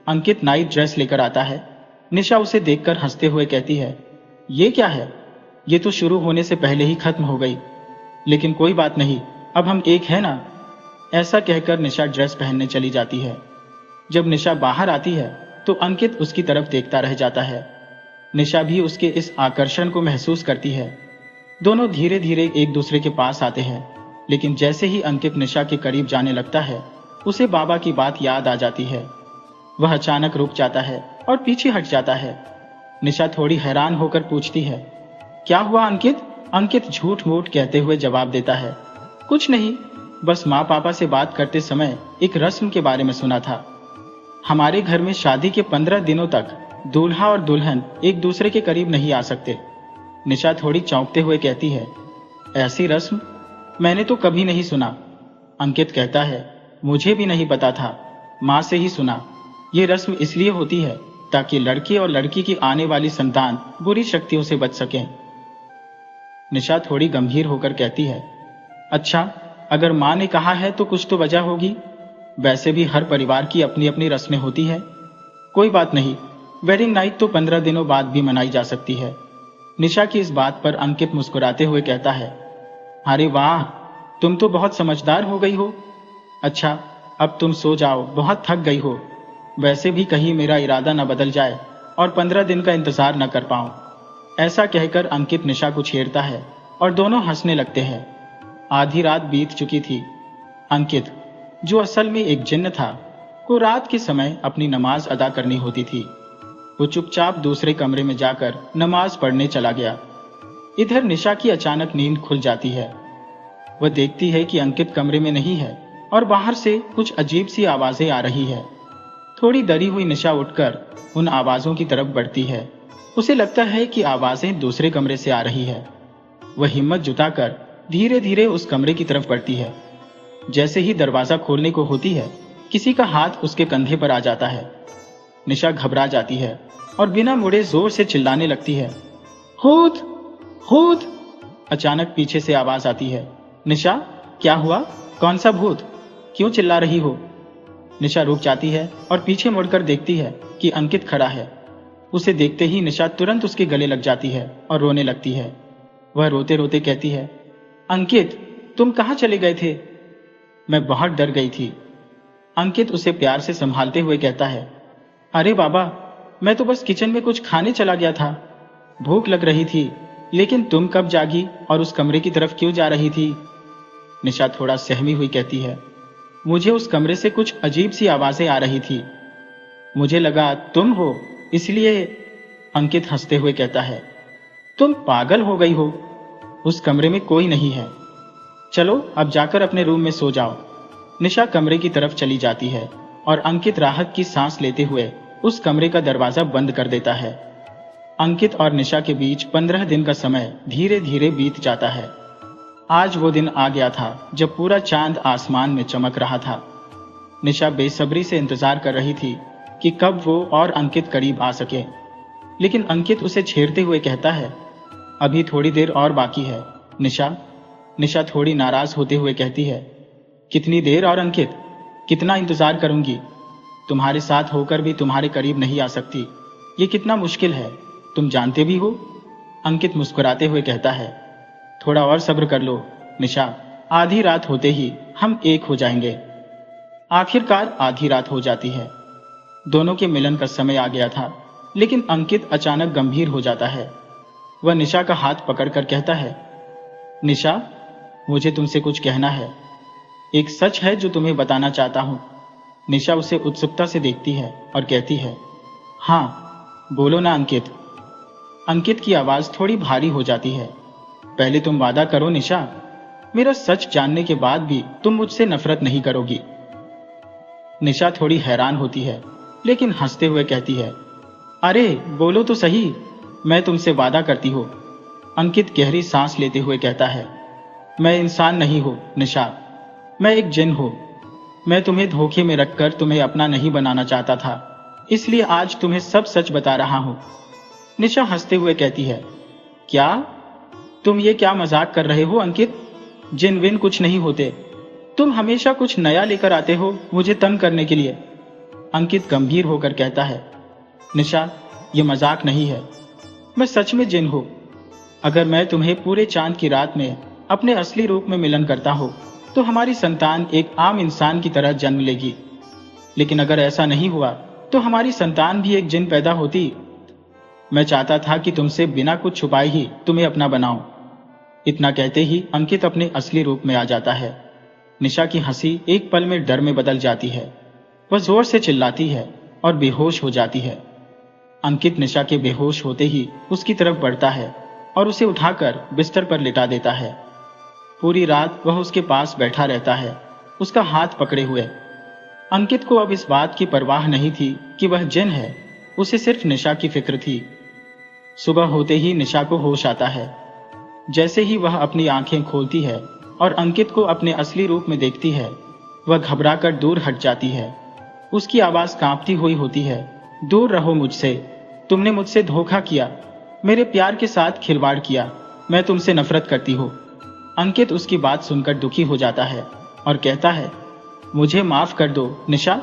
अंकित नाइट ड्रेस लेकर आता है। निशा उसे देखकर हंसते हुए कहती है, ये क्या है? ये तो शुरू होने से पहले ही खत्म हो गई, लेकिन कोई बात नहीं, अब हम एक है ना। ऐसा कहकर निशा ड्रेस पहनने चली जाती है। जब निशा बाहर आती है तो अंकित उसकी तरफ देखता रह जाता है। निशा भी उसके इस आकर्षण को महसूस करती है। दोनों धीरे धीरे एक दूसरे के पास आते हैं। लेकिन जैसे ही अंकित निशा के करीब जाने लगता है, उसे बाबा की बात याद आ जाती है। वह अचानक रुक जाता है और पीछे हट जाता है। निशा थोड़ी हैरान होकर पूछती है, क्या हुआ अंकित? अंकित झूठ मूठ कहते हुए जवाब देता है, कुछ नहीं, बस माँ पापा से बात करते समय एक रस्म के बारे में सुना था। हमारे घर में शादी के 15 दिनों तक दूल्हा और दुल्हन एक दूसरे के करीब नहीं आ सकते। निशा थोड़ी चौंकते हुए कहती है, ऐसी रस्म मैंने तो कभी नहीं सुना। अंकित कहता है, मुझे भी नहीं पता था, माँ से ही सुना। ये रस्म इसलिए होती है ताकि लड़के और लड़की की आने वाली संतान बुरी शक्तियों से बच सकें। निशा थोड़ी गंभीर होकर कहती है, अच्छा, अगर माँ ने कहा है तो कुछ तो वजह होगी। वैसे भी हर परिवार की अपनी अपनी रस्में होती है। कोई बात नहीं, वेडिंग नाइट तो 15 दिनों बाद भी मनाई जा सकती है। निशा की इस बात पर अंकित मुस्कुराते हुए कहता है, अरे वाह, तुम तो बहुत समझदार हो गई हो। अच्छा, अब तुम सो जाओ, बहुत थक गई हो। वैसे भी कहीं मेरा इरादा न बदल जाए और 15 दिन का इंतजार न कर पाऊं। ऐसा कहकर अंकित निशा को छेड़ता है और दोनों हंसने लगते हैं। आधी रात बीत चुकी थी। अंकित, जो असल में एक जिन्न था, को रात के समय अपनी नमाज अदा करनी होती थी। वो चुपचाप दूसरे कमरे में जाकर नमाज पढ़ने चला गया। इधर निशा की अचानक नींद खुल जाती है। वह देखती है कि अंकित कमरे में नहीं है और बाहर से कुछ अजीब सी आवाजें आ रही है। थोड़ी डरी हुई निशा उठकर उन आवाजों की तरफ बढ़ती है। उसे लगता है कि आवाजें दूसरे कमरे से आ रही है। वह हिम्मत जुटाकर धीरे धीरे उस कमरे की तरफ बढ़ती है। जैसे ही दरवाजा खोलने को होती है, किसी का हाथ उसके कंधे पर आ जाता है। निशा घबरा जाती है और बिना मुड़े जोर से चिल्लाने लगती है, भूत, भूत। अचानक पीछे से आवाज आती है, निशा, क्या हुआ? कौन सा भूत? क्यों चिल्ला रही हो? निशा रुक जाती है और पीछे मुड़कर देखती है कि अंकित खड़ा है। उसे देखते ही निशा तुरंत उसके गले लग जाती है और रोने लगती है। वह रोते रोते कहती है, अंकित, तुम कहाँ चले गए थे? मैं बहुत डर गई थी। अंकित उसे प्यार से संभालते हुए कहता है, अरे बाबा, मैं तो बस किचन में कुछ खाने चला गया था। भूख लग रही थी, लेकिन तुम कब जागी और उस कमरे की तरफ क्यों जा रही थी? निशा थोड़ा सहमी हुई कहती है, मुझे उस कमरे से कुछ अजीब सी आवाजें आ रही थी। मुझे लगा तुम हो, इसलिए। अंकित हंसते हुए कहता है, तुम पागल हो गई हो। उस कमरे में कोई नहीं है। चलो अब जाकर अपने रूम में सो जाओ। निशा कमरे की तरफ चली जाती है और अंकित राहत की सांस लेते हुए उस कमरे का दरवाजा बंद कर देता है। अंकित और निशा के बीच 15 दिन का समय धीरे धीरे बीत जाता है। आज वो दिन आ गया था जब पूरा चांद आसमान में चमक रहा था। निशा बेसब्री से इंतजार कर रही थी कि कब वो और अंकित करीब आ सके, लेकिन अंकित उसे छेड़ते हुए कहता है, अभी थोड़ी देर और बाकी है निशा। निशा थोड़ी नाराज होते हुए कहती है, कितनी देर और अंकित? कितना इंतजार करूंगी? तुम्हारे साथ होकर भी तुम्हारे करीब नहीं आ सकती। ये कितना मुश्किल है, तुम जानते भी हो। अंकित मुस्कुराते हुए कहता है, थोड़ा और सब्र कर लो निशा, आधी रात होते ही हम एक हो जाएंगे। आखिरकार आधी रात हो जाती है। दोनों के मिलन का समय आ गया था, लेकिन अंकित अचानक गंभीर हो जाता है। वह निशा का हाथ पकड़कर कहता है, निशा, मुझे तुमसे कुछ कहना है। एक सच है जो तुम्हें बताना चाहता हूं। निशा उसे उत्सुकता से देखती है और कहती है, हाँ बोलो ना अंकित। अंकित की आवाज थोड़ी भारी हो जाती है, पहले तुम वादा करो निशा, मेरा सच जानने के बाद भी तुम मुझसे नफरत नहीं करोगी। निशा थोड़ी हैरान होती है, लेकिन हंसते हुए कहती है, अरे बोलो तो सही, मैं तुमसे वादा करती हूं। अंकित गहरी सांस लेते हुए कहता है, मैं इंसान नहीं हूं निशा, मैं एक जिन हूं। मैं तुम्हें धोखे में रखकर तुम्हें अपना नहीं बनाना चाहता था, इसलिए आज तुम्हें सब सच बता रहा हूं। निशा हंसते हुए कहती है, क्या? तुम ये क्या मजाक कर रहे हो अंकित? जिन विन कुछ नहीं होते। तुम हमेशा कुछ नया लेकर आते हो मुझे तंग करने के लिए। अंकित गंभीर होकर कहता है, निशा, ये मजाक नहीं है, मैं सच में जिन हूं। अगर मैं तुम्हें पूरे चांद की रात में अपने असली रूप में मिलन करता हूं, तो हमारी संतान एक आम इंसान की तरह जन्म लेगी। लेकिन अगर ऐसा नहीं हुआ तो हमारी संतान भी एक जिन पैदा होती। मैं चाहता था कि तुमसे बिना कुछ छुपाए ही तुम्हें अपना बनाऊं। इतना कहते ही अंकित अपने असली रूप में आ जाता है। निशा की हंसी एक पल में डर में बदल जाती है। वह जोर से चिल्लाती है और बेहोश हो जाती है। अंकित निशा के बेहोश होते ही उसकी तरफ बढ़ता है और उसे उठाकर बिस्तर पर लिटा देता है। पूरी रात वह उसके पास बैठा रहता है, उसका हाथ पकड़े हुए। अंकित को अब इस बात की परवाह नहीं थी कि वह जिन है, उसे सिर्फ निशा की फिक्र थी। सुबह होते ही निशा को होश आता है। जैसे ही वह अपनी आंखें खोलती है और अंकित को अपने असली रूप में देखती है, वह घबराकर दूर हट जाती है। उसकी आवाज कांपती हुई होती है, दूर रहो मुझसे, तुमने मुझसे धोखा किया, मेरे प्यार के साथ खिलवाड़ किया, मैं तुमसे नफरत करती हूँ। अंकित उसकी बात सुनकर दुखी हो जाता है और कहता है, मुझे माफ कर दो निशा,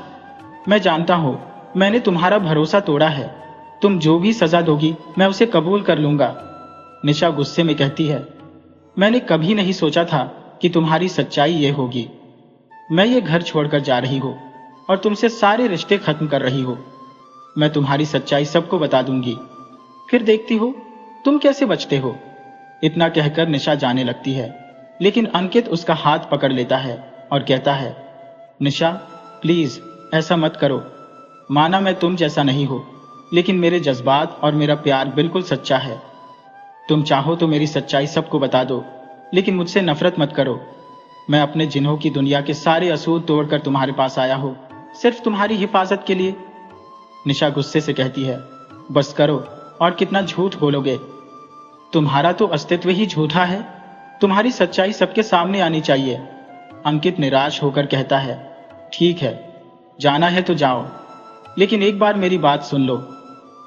मैं जानता हूँ मैंने तुम्हारा भरोसा तोड़ा है, तुम जो भी सजा दोगी मैं उसे कबूल कर लूंगा। निशा गुस्से में कहती है, मैंने कभी नहीं सोचा था कि तुम्हारी सच्चाई ये होगी। मैं ये घर छोड़कर जा रही हूँ और तुमसे सारे रिश्ते खत्म कर रही हूँ। मैं तुम्हारी सच्चाई सबको बता दूंगी, फिर देखती हो तुम कैसे बचते हो। इतना कहकर निशा जाने लगती है, लेकिन अंकित उसका हाथ पकड़ लेता है और कहता है, निशा प्लीज ऐसा मत करो। माना मैं तुम जैसा नहीं हो, लेकिन मेरे जज्बात और मेरा प्यार बिल्कुल सच्चा है। तुम चाहो तो मेरी सच्चाई सबको बता दो, लेकिन मुझसे नफरत मत करो। मैं अपने जिन्हों की दुनिया के सारे असूल तोड़कर तुम्हारे पास आया हूं, सिर्फ तुम्हारी हिफाजत के लिए। निशा गुस्से से कहती है, बस करो, और कितना झूठ बोलोगे। तुम्हारा तो अस्तित्व ही झूठा है, तुम्हारी सच्चाई सबके सामने आनी चाहिए। अंकित निराश होकर कहता है, ठीक है, जाना है तो जाओ, लेकिन एक बार मेरी बात सुन लो।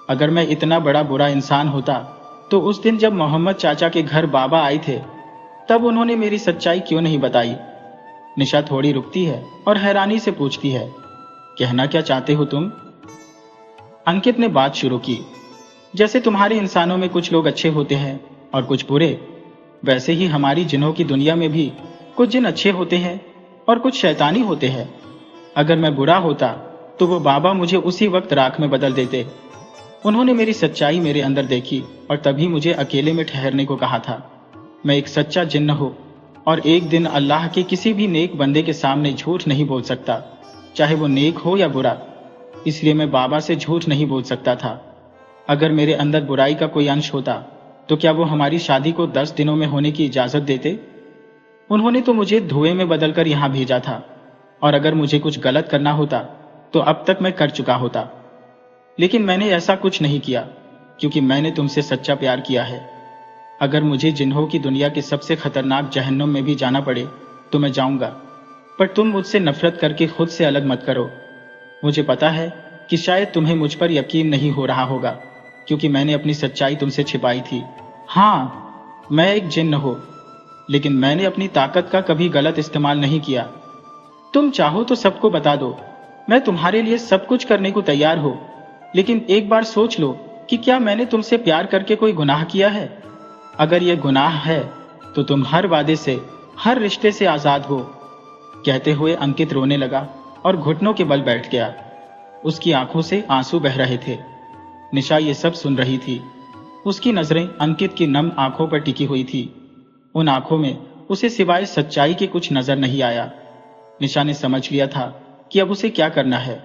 अगर मैं इतना बड़ा बुरा इंसान होता तो उस दिन जब मोहम्मद चाचा के घर बाबा आए थे, तब उन्होंने मेरी सच्चाई क्यों नहीं बताई। निशा थोड़ी रुकती है और हैरानी से पूछती है, कहना क्या चाहते हो तुम। अंकित ने बात शुरू की, जैसे तुम्हारे इंसानों में कुछ लोग अच्छे होते हैं और कुछ बुरे, वैसे ही हमारी जिन्हों की दुनिया में भी कुछ जिन अच्छे होते हैं और कुछ शैतानी होते हैं। अगर मैं बुरा होता तो वो बाबा मुझे उसी वक्त राख में बदल देते। उन्होंने मेरी सच्चाई मेरे अंदर देखी और तभी मुझे अकेले में ठहरने को कहा था। मैं एक सच्चा जिन्न हूं और एक दिन अल्लाह के किसी भी नेक बंदे के सामने झूठ नहीं बोल सकता, चाहे वो नेक हो या बुरा। इसलिए मैं बाबा से झूठ नहीं बोल सकता था। अगर मेरे अंदर बुराई का कोई अंश होता तो क्या वो हमारी शादी को 10 दिनों में होने की इजाजत देते। उन्होंने तो मुझे धुएं में बदलकर यहां भेजा था, और अगर मुझे कुछ गलत करना होता तो अब तक मैं कर चुका होता। लेकिन मैंने ऐसा कुछ नहीं किया, क्योंकि मैंने तुमसे सच्चा प्यार किया है। अगर मुझे जिन्हों की दुनिया के सबसे खतरनाक जहन्नुम में भी जाना पड़े तो मैं जाऊंगा, पर तुम मुझसे नफरत करके खुद से अलग मत करो। मुझे पता है कि शायद तुम्हें मुझ पर यकीन नहीं हो रहा होगा, क्योंकि मैंने अपनी सच्चाई तुमसे छिपाई थी। हाँ, मैं एक जिन्न हूं, लेकिन मैंने अपनी ताकत का कभी गलत इस्तेमाल नहीं किया। तुम चाहो तो सबको बता दो, मैं तुम्हारे लिए सब कुछ करने को तैयार हूं, लेकिन एक बार सोच लो कि क्या मैंने तुमसे प्यार करके कोई गुनाह किया है। अगर यह गुनाह है तो तुम हर वादे से, हर रिश्ते से आजाद हो। कहते हुए अंकित रोने लगा और घुटनों के बल बैठ गया। उसकी आंखों से आंसू बह रहे थे। निशा ये सब सुन रही थी। उसकी नजरें अंकित की नम आंखों पर टिकी हुई थी। उन आंखों में उसे सिवाय सच्चाई के कुछ नजर नहीं आया। निशा ने समझ लिया था कि अब उसे क्या करना है।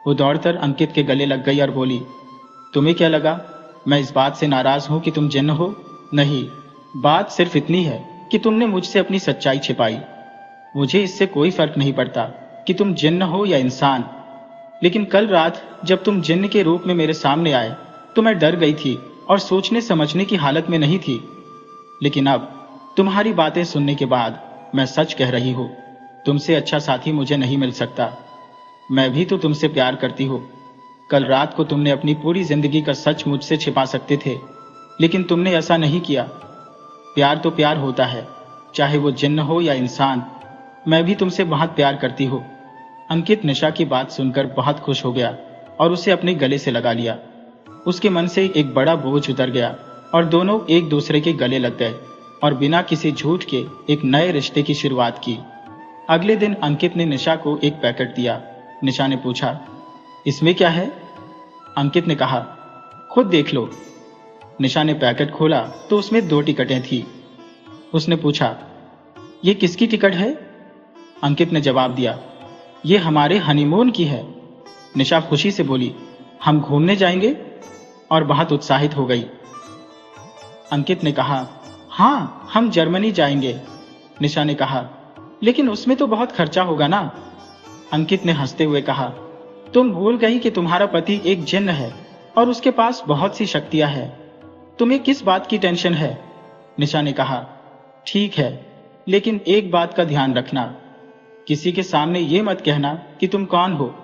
वो दौड़कर अंकित के गले लग गई और बोली, तुम्हें क्या लगा मैं इस बात से नाराज हूं कि तुम जिन्न हो? नहीं, बात सिर्फ इतनी है कि तुमने मुझसे अपनी सच्चाई छिपाई। मुझे इससे कोई फर्क नहीं पड़ता कि तुम जिन्न हो या इंसान, लेकिन कल रात जब तुम जिन्न के रूप में मेरे सामने आए तो मैं डर गई थी और सोचने समझने की हालत में नहीं थी। लेकिन अब तुम्हारी बातें सुनने के बाद मैं सच कह रही हूं, तुमसे अच्छा साथी मुझे नहीं मिल सकता। मैं भी तो तुमसे प्यार करती हूँ। कल रात को तुमने अपनी पूरी जिंदगी का सच मुझसे छिपा सकते थे, लेकिन तुमने ऐसा नहीं किया। प्यार तो प्यार होता है, चाहे वो जिन्न हो या इंसान। मैं भी तुमसे बहुत प्यार करती हूँ। अंकित निशा की बात सुनकर बहुत खुश हो गया और उसे अपने गले से लगा लिया। उसके मन से एक बड़ा बोझ उतर गया और दोनों एक दूसरे के गले लग गए और बिना किसी झूठ के एक नए रिश्ते की शुरुआत की। अगले दिन अंकित ने निशा को एक पैकेट दिया। निशा ने पूछा, इसमें क्या है? अंकित ने कहा, खुद देख लो। निशा ने पैकेट खोला तो उसमें 2 टिकटें थी। उसने पूछा, ये किसकी टिकट है? अंकित ने जवाब दिया, ये हमारे हनीमून की है। निशा खुशी से बोली, हम घूमने जाएंगे? और बहुत उत्साहित हो गई। अंकित ने कहा, हाँ, हम जर्मनी जाएंगे। निशा ने कहा, लेकिन उसमें तो बहुत खर्चा होगा ना। अंकित ने हंसते हुए कहा, तुम भूल गई कि तुम्हारा पति एक जिन्न है और उसके पास बहुत सी शक्तियां हैं। तुम्हें किस बात की टेंशन है? निशा ने कहा, ठीक है, लेकिन एक बात का ध्यान रखना, किसी के सामने ये मत कहना कि तुम कौन हो।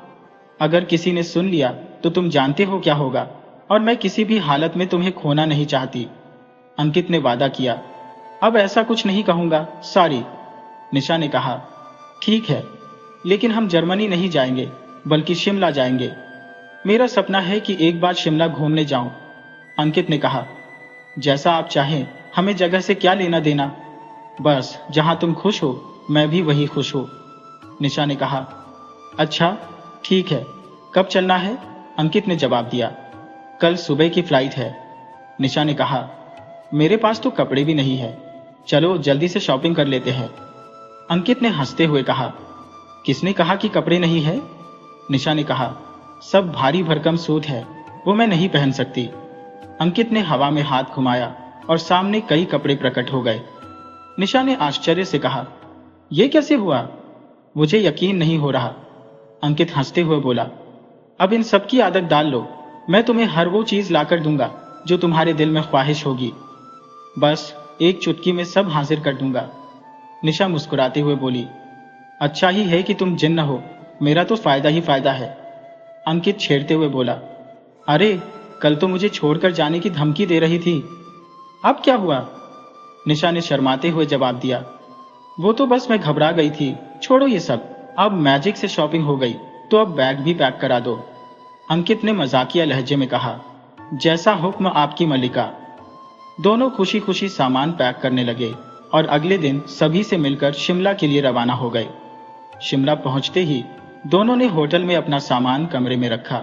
अगर किसी ने सुन लिया तो तुम जानते हो क्या होगा, और मैं किसी भी हालत में तुम्हें खोना नहीं चाहती। अंकित ने वादा किया, अब ऐसा कुछ नहीं कहूंगा, सॉरी। निशा ने कहा, ठीक है, लेकिन हम जर्मनी नहीं जाएंगे बल्कि शिमला जाएंगे। मेरा सपना है कि एक बार शिमला घूमने जाऊं। अंकित ने कहा, जैसा आप चाहें, हमें जगह से क्या लेना देना, बस जहां तुम खुश हो मैं भी वही खुश हूं। निशा ने कहा, अच्छा ठीक है, कब चलना है? अंकित ने जवाब दिया, कल सुबह की फ्लाइट है। निशा ने कहा, मेरे पास तो कपड़े भी नहीं है, चलो जल्दी से शॉपिंग कर लेते हैं। अंकित ने हंसते हुए कहा, किसने कहा कि कपड़े नहीं है? निशा ने कहा, सब भारी भरकम सूट है, वो मैं नहीं पहन सकती। अंकित ने हवा में हाथ घुमाया और सामने कई कपड़े प्रकट हो गए। निशा ने आश्चर्य से कहा, यह कैसे हुआ? मुझे यकीन नहीं हो रहा। अंकित हंसते हुए बोला, अब इन सब की आदत डाल लो, मैं तुम्हें हर वो चीज लाकर दूंगा जो तुम्हारे दिल में ख्वाहिश होगी, बस एक चुटकी में सब हाजिर कर दूंगा। निशा मुस्कुराते हुए बोली, अच्छा ही है कि तुम जिन्न हो, मेरा तो फायदा ही फायदा है। अंकित छेड़ते हुए बोला, अरे कल तो मुझे छोड़कर जाने की धमकी दे रही थी, अब क्या हुआ? निशा ने शर्माते हुए जवाब दिया, वो तो बस मैं घबरा गई थी, छोड़ो ये सब, अब मैजिक से शॉपिंग हो गई तो अब बैग भी पैक करा दो। अंकित ने मजाकिया लहजे में कहा, जैसा हुक्म आपकी मल्लिका। दोनों खुशी खुशी सामान पैक करने लगे और अगले दिन सभी से मिलकर शिमला के लिए रवाना हो गए। शिमला पहुंचते ही दोनों ने होटल में अपना सामान कमरे में रखा,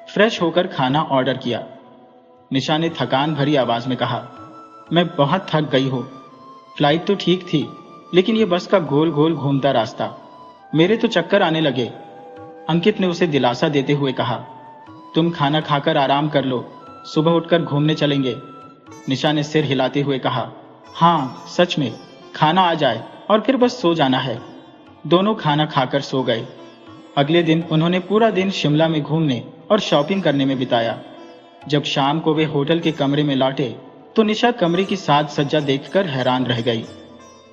फ्रेश होकर खाना ऑर्डर किया। निशा ने थकान भरी आवाज में कहा, मैं बहुत थक गई हूं, फ्लाइट तो ठीक थी, लेकिन ये बस का गोल गोल घूमता रास्ता, मेरे तो चक्कर आने लगे। अंकित ने उसे दिलासा देते हुए कहा, तुम खाना खाकर आराम कर लो, सुबह उठकर घूमने चलेंगे। निशा ने सिर हिलाते हुए कहा, हाँ सच में, खाना आ जाए और फिर बस सो जाना है। दोनों खाना खाकर सो गए। अगले दिन उन्होंने पूरा दिन शिमला में घूमने और शॉपिंग करने में बिताया। जब शाम को वे होटल के कमरे में लौटे तो निशा कमरे की साज सज्जा देखकर हैरान रह गई।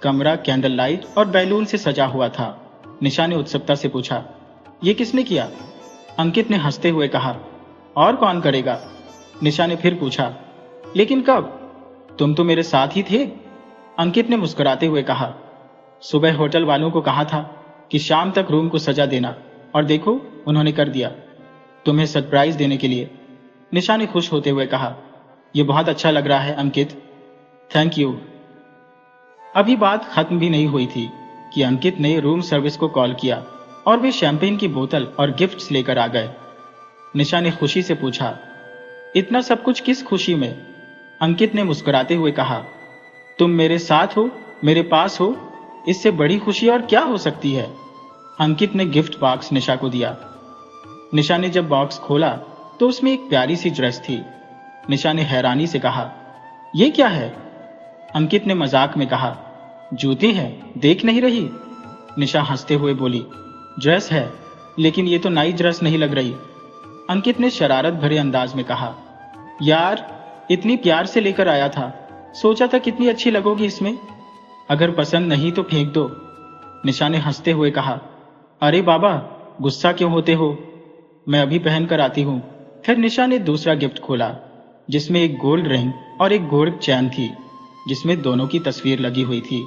कमरा कैंडल लाइट और बैलून से सजा हुआ था। निशा ने उत्सुकता से पूछा, ये किसने किया? अंकित ने हंसते हुए कहा, और कौन करेगा? निशा ने फिर पूछा, लेकिन कब? तुम तो मेरे साथ ही थे। अंकित ने मुस्कुराते हुए कहा, सुबह होटल वालों को कहा था कि शाम तक रूम को सजा देना, और देखो उन्होंने कर दिया, तुम्हें सरप्राइज देने के लिए। निशा ने खुश होते हुए कहा, यह बहुत अच्छा लग रहा है अंकित, थैंक यू। अभी बात खत्म भी नहीं हुई थी कि अंकित ने रूम सर्विस को कॉल किया और वे शैंपेन की बोतल और गिफ्ट्स लेकर आ गए। निशा ने खुशी से पूछा, इतना सब कुछ किस खुशी में? अंकित ने मुस्कुराते हुए कहा, तुम मेरे साथ हो, मेरे पास हो, इससे बड़ी खुशी और क्या हो सकती है? अंकित ने गिफ्ट बॉक्स निशा को दिया। निशा ने जब बॉक्स खोला तो उसमें एक प्यारी सी ड्रेस थी। निशा ने हैरानी से कहा, यह क्या है? अंकित ने मजाक में कहा, जूते हैं, देख नहीं रही? निशा हंसते हुए बोली, ड्रेस है, लेकिन ये तो नई ड्रेस नहीं लग रही। अंकित ने शरारत भरे अंदाज में कहा, यार इतनी प्यार से लेकर आया था, सोचा था कितनी अच्छी लगोगी इसमें, अगर पसंद नहीं तो फेंक दो। निशा ने हंसते हुए कहा, अरे बाबा गुस्सा क्यों होते हो, मैं अभी पहन कर आती हूं। फिर निशा ने दूसरा गिफ्ट खोला जिसमें एक गोल्ड रिंग और एक गोल्ड चैन थी जिसमें दोनों की तस्वीर लगी हुई थी।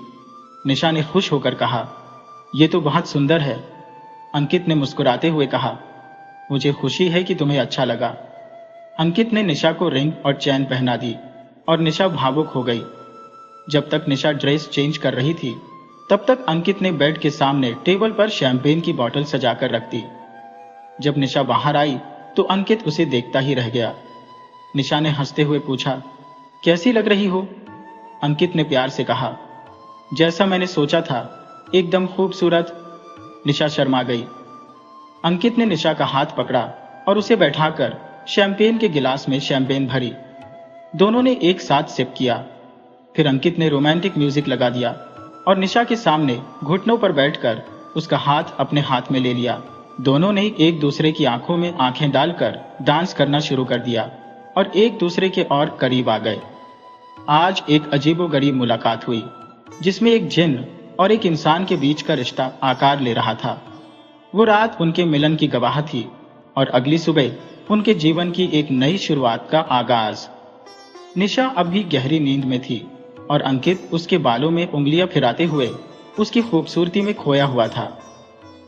निशा ने खुश होकर कहा, यह तो बहुत सुंदर है। अंकित ने मुस्कुराते हुए कहा, मुझे खुशी है कि तुम्हें अच्छा लगा। अंकित ने निशा को रिंग और चैन पहना दी और निशा भावुक हो गई। जब तक निशा ड्रेस चेंज कर रही थी तब तक अंकित ने बेड के सामने टेबल पर शैंपेन की बोतल सजाकर रख दी। जब निशा बाहर आई तो अंकित उसे देखता ही रह गया। निशा ने हंसते हुए पूछा, कैसी लग रही हो? अंकित ने प्यार से कहा, जैसा मैंने सोचा था, एकदम खूबसूरत। निशा शर्मा गई। अंकित ने निशा का हाथ पकड़ा और उसे बैठाकर शैंपेन के गिलास में शैंपेन भरी। दोनों ने एक साथ सिप किया। फिर अंकित ने रोमांटिक म्यूजिक लगा दिया और निशा के सामने घुटनों पर बैठकर उसका हाथ अपने हाथ में ले लिया। दोनों ने एक दूसरे की आंखों में आंखें डालकर डांस करना शुरू कर दिया और एक दूसरे के और करीब आ गए। आज एक अजीबोगरीब मुलाकात हुई, जिसमें एक जिन्न और एक इंसान के बीच का रिश्ता आकार ले रहा था। वो रात उनके मिलन की गवाह थी और अगली सुबह उनके जीवन की एक नई शुरुआत का आगाज। निशा अब भी गहरी नींद में थी और अंकित उसके बालों में उंगलियां फिराते हुए उसकी खूबसूरती में खोया हुआ था।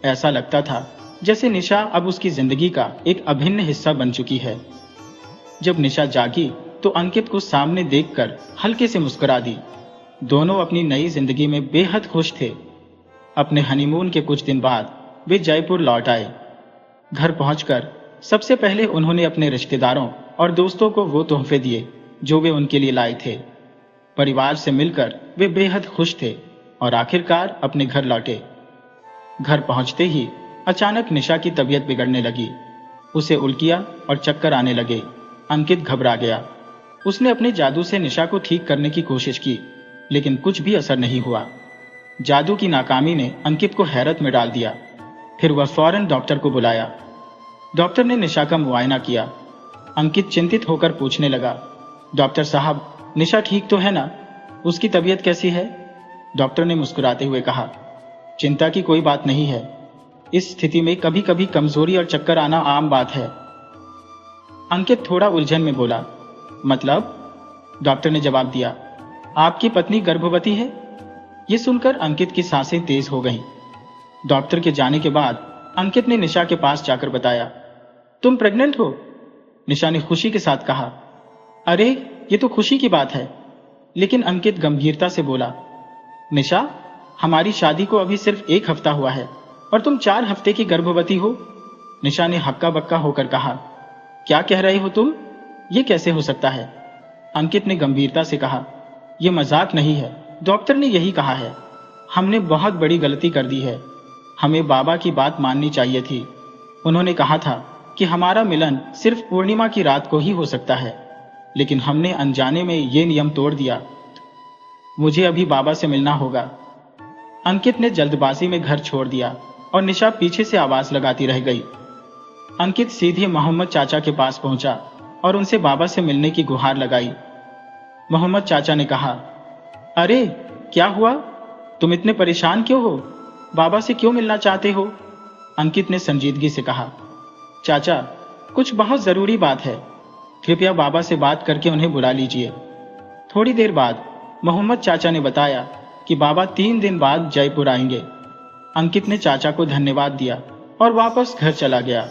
ऐसा लगता था जैसे निशा अब उसकी जिंदगी का एक अभिन्न हिस्सा बन चुकी है। जब निशा जागी तो अंकित को सामने देखकर हल्के से मुस्कुरा दी। दोनों अपनी नई जिंदगी में बेहद खुश थे। अपने हनीमून के कुछ दिन बाद वे जयपुर लौट आए। घर पहुंचकर सबसे पहले उन्होंने अपने रिश्तेदारों और दोस्तों को वो तोहफे दिए जो वे उनके लिए लाए थे। परिवार से मिलकर वे बेहद खुश थे और आखिरकार अपने घर लौटे। घर पहुंचते ही अचानक निशा की तबीयत बिगड़ने लगी। उसे उल्टियां और चक्कर आने लगे। अंकित घबरा गया। उसने अपने जादू से निशा को ठीक करने की कोशिश की, लेकिन कुछ भी असर नहीं हुआ। जादू की नाकामी ने अंकित को हैरत में डाल दिया। फिर वह फौरन डॉक्टर को बुलाया। डॉक्टर ने निशा का मुआयना किया। अंकित चिंतित होकर पूछने लगा, डॉक्टर साहब, निशा ठीक तो है ना? उसकी तबीयत कैसी है? डॉक्टर ने मुस्कुराते हुए कहा, चिंता की कोई बात नहीं है। इस स्थिति में कभी कभी कमजोरी और चक्कर आना आम बात है। अंकित थोड़ा उलझन में बोला, मतलब? डॉक्टर ने जवाब दिया, आपकी पत्नी गर्भवती है? यह सुनकर अंकित की सांसें तेज हो गईं। डॉक्टर के जाने के बाद अंकित ने निशा के पास जाकर बताया, तुम प्रेग्नेंट हो? निशा ने खुशी के साथ कहा, अरे ये तो खुशी की बात है। लेकिन अंकित गंभीरता से बोला, निशा, हमारी शादी को अभी सिर्फ 1 हफ्ता हुआ है और तुम 4 हफ्ते की गर्भवती हो। निशा ने हक्का बक्का होकर कहा, क्या कह रहे हो तुम? ये कैसे हो सकता है? अंकित ने गंभीरता से कहा, यह मजाक नहीं है, डॉक्टर ने यही कहा है। हमने बहुत बड़ी गलती कर दी है। हमें बाबा की बात माननी चाहिए थी। उन्होंने कहा था कि हमारा मिलन सिर्फ पूर्णिमा की रात को ही हो सकता है, लेकिन हमने अनजाने में ये नियम तोड़ दिया। मुझे अभी बाबा से मिलना होगा। अंकित ने जल्दबाजी में घर छोड़ दिया और निशा पीछे से आवाज लगाती रह गई। अंकित सीधे मोहम्मद चाचा के पास पहुंचा और उनसे बाबा से मिलने की गुहार लगाई। मोहम्मद चाचा ने कहा, अरे क्या हुआ? तुम इतने परेशान क्यों हो? बाबा से क्यों मिलना चाहते हो? अंकित ने संजीदगी से कहा, चाचा, कुछ बहुत जरूरी बात है। कृपया बाबा से बात करके उन्हें बुला लीजिए। थोड़ी देर बाद मोहम्मद चाचा ने बताया कि बाबा 3 दिन बाद जयपुर आएंगे। अंकित ने चाचा को धन्यवाद दिया और वापस घर चला गया।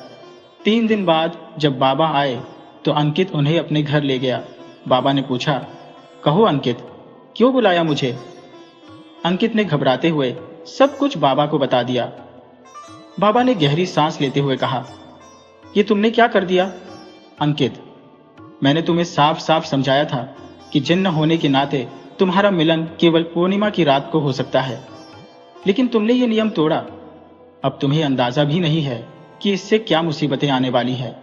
3 दिन बाद जब बाबा आए तो अंकित उन्हें अपने घर ले गया। बाबा ने पूछा, कहो अंकित, क्यों बुलाया मुझे? अंकित ने घबराते हुए सब कुछ बाबा को बता दिया। बाबा ने गहरी सांस लेते हुए कहा, ये तुमने क्या कर दिया? अंकित, मैंने तुम्हें साफ साफ समझाया था कि जिन्न होने के नाते तुम्हारा मिलन केवल पूर्णिमा की रात को हो सकता है, लेकिन तुमने ये नियम तोड़ा। अब तुम्हें अंदाजा भी नहीं है कि इससे क्या मुसीबतें आने वाली है।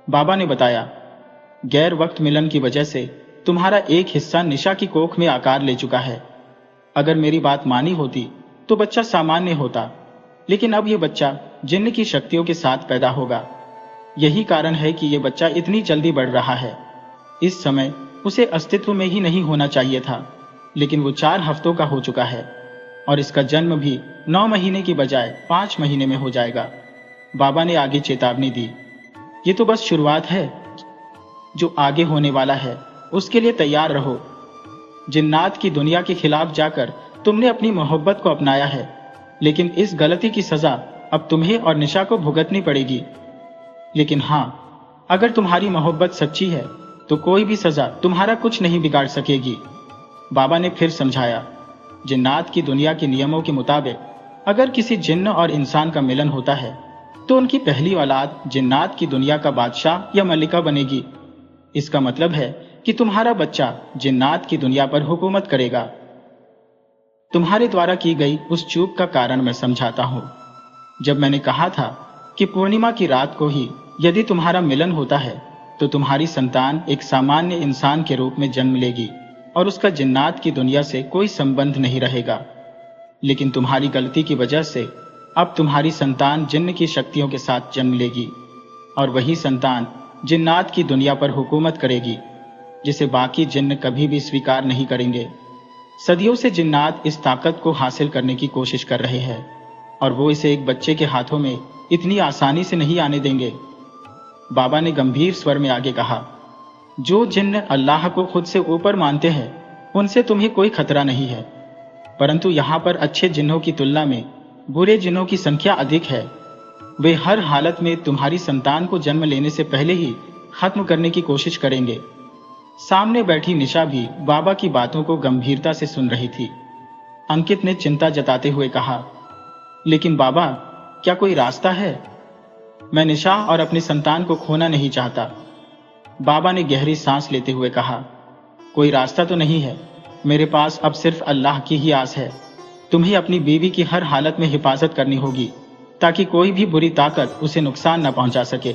बाबा ने बताया, गैर वक्त मिलन की वजह से तुम्हारा एक हिस्सा निशा की कोख में आकार ले चुका है। अगर मेरी बात मानी होती तो बच्चा सामान्य होता, लेकिन अब यह बच्चा जिन्न की शक्तियों के साथ पैदा होगा। यही कारण है कि यह बच्चा इतनी जल्दी बढ़ रहा है। इस समय उसे अस्तित्व में ही नहीं होना चाहिए था, लेकिन वो 4 हफ्तों का हो चुका है और इसका जन्म भी 9 महीने की बजाय 5 महीने में हो जाएगा। बाबा ने आगे चेतावनी दी, ये तो बस शुरुआत है। जो आगे होने वाला है उसके लिए तैयार रहो। जिन्नात की दुनिया के खिलाफ जाकर तुमने अपनी मोहब्बत को अपनाया है, लेकिन इस गलती की सजा अब तुम्हें और निशा को भुगतनी पड़ेगी। लेकिन हां, अगर तुम्हारी मोहब्बत सच्ची है तो कोई भी सजा तुम्हारा कुछ नहीं बिगाड़ सकेगी। बाबा ने फिर समझाया, जिन्नात की दुनिया के नियमों के मुताबिक अगर किसी जिन्न और इंसान का मिलन होता है तो उनकी पहली औलाद जिन्नात की दुनिया का बादशाह या मलिका बनेगी। इसका मतलब है कि तुम्हारा बच्चा जिन्नात की दुनिया पर हुकूमत करेगा। तुम्हारे द्वारा की गई उस चूक का कारण मैं समझाता हूँ। जब मैंने कहा था कि पूर्णिमा की रात को ही यदि तुम्हारा मिलन होता है तो तुम्हारी संतान एक सामान्य इंसान के रूप में जन्म लेगी और उसका जिन्नात की दुनिया से कोई संबंध नहीं रहेगा, लेकिन तुम्हारी गलती की वजह से अब तुम्हारी संतान जिन्न की शक्तियों के साथ जन्म लेगी और वही संतान जिन्नात की दुनिया पर हुकूमत करेगी, जिसे बाकी जिन्न कभी भी स्वीकार नहीं करेंगे। सदियों से जिन्नात इस ताकत को हासिल करने की कोशिश कर रहे हैं और वो इसे एक बच्चे के हाथों में इतनी आसानी से नहीं आने देंगे। बाबा ने गंभीर स्वर में आगे कहा, जो जिन्न अल्लाह को खुद से ऊपर मानते हैं उनसे तुम्हें कोई खतरा नहीं है, परंतु यहाँ पर अच्छे जिन्नों की तुलना में बुरे जिन्नों की संख्या अधिक है। वे हर हालत में तुम्हारी संतान को जन्म लेने से पहले ही खत्म करने की कोशिश करेंगे। सामने बैठी निशा भी बाबा की बातों को गंभीरता से सुन रही थी। अंकित ने चिंता जताते हुए कहा, लेकिन बाबा, क्या कोई रास्ता है? मैं निशा और अपनी संतान को खोना नहीं चाहता। बाबा ने गहरी सांस लेते हुए कहा, कोई रास्ता तो नहीं है, मेरे पास अब सिर्फ अल्लाह की ही आस है। तुम्हें अपनी बीवी की हर हालत में हिफाजत करनी होगी ताकि कोई भी बुरी ताकत उसे नुकसान न पहुंचा सके।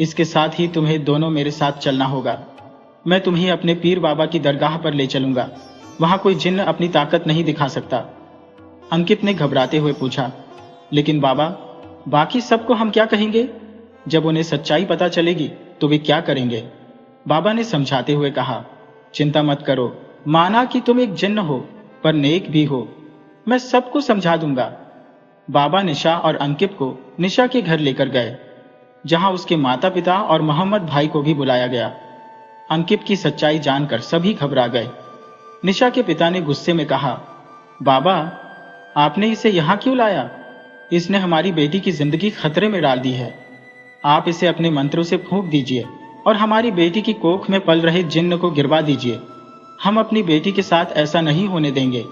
इसके साथ ही तुम्हें दोनों मेरे साथ चलना होगा। मैं तुम्हें अपने पीर बाबा की दरगाह पर ले चलूंगा, वहां कोई जिन्न अपनी ताकत नहीं दिखा सकता। अंकित ने घबराते हुए पूछा, लेकिन बाबा, बाकी सबको हम क्या कहेंगे? जब उन्हें सच्चाई पता चलेगी तो वे क्या करेंगे? बाबा ने समझाते हुए कहा, चिंता मत करो, माना कि तुम एक जिन्न हो पर नेक भी हो, मैं सबको समझा दूंगा। बाबा निशा और अंकित को निशा के घर लेकर गए, जहां उसके माता पिता और मोहम्मद भाई को भी बुलाया गया। अंकित की सच्चाई जानकर सभी घबरा गए। निशा के पिता ने गुस्से में कहा, बाबा, आपने इसे यहां क्यों लाया? इसने हमारी बेटी की जिंदगी खतरे में डाल दी है। आप इसे अपने मंत्रों से फूंक दीजिए और हमारी बेटी की कोख में पल रहे जिन्न को गिरवा दीजिए। हम अपनी बेटी के साथ ऐसा नहीं होने देंगे।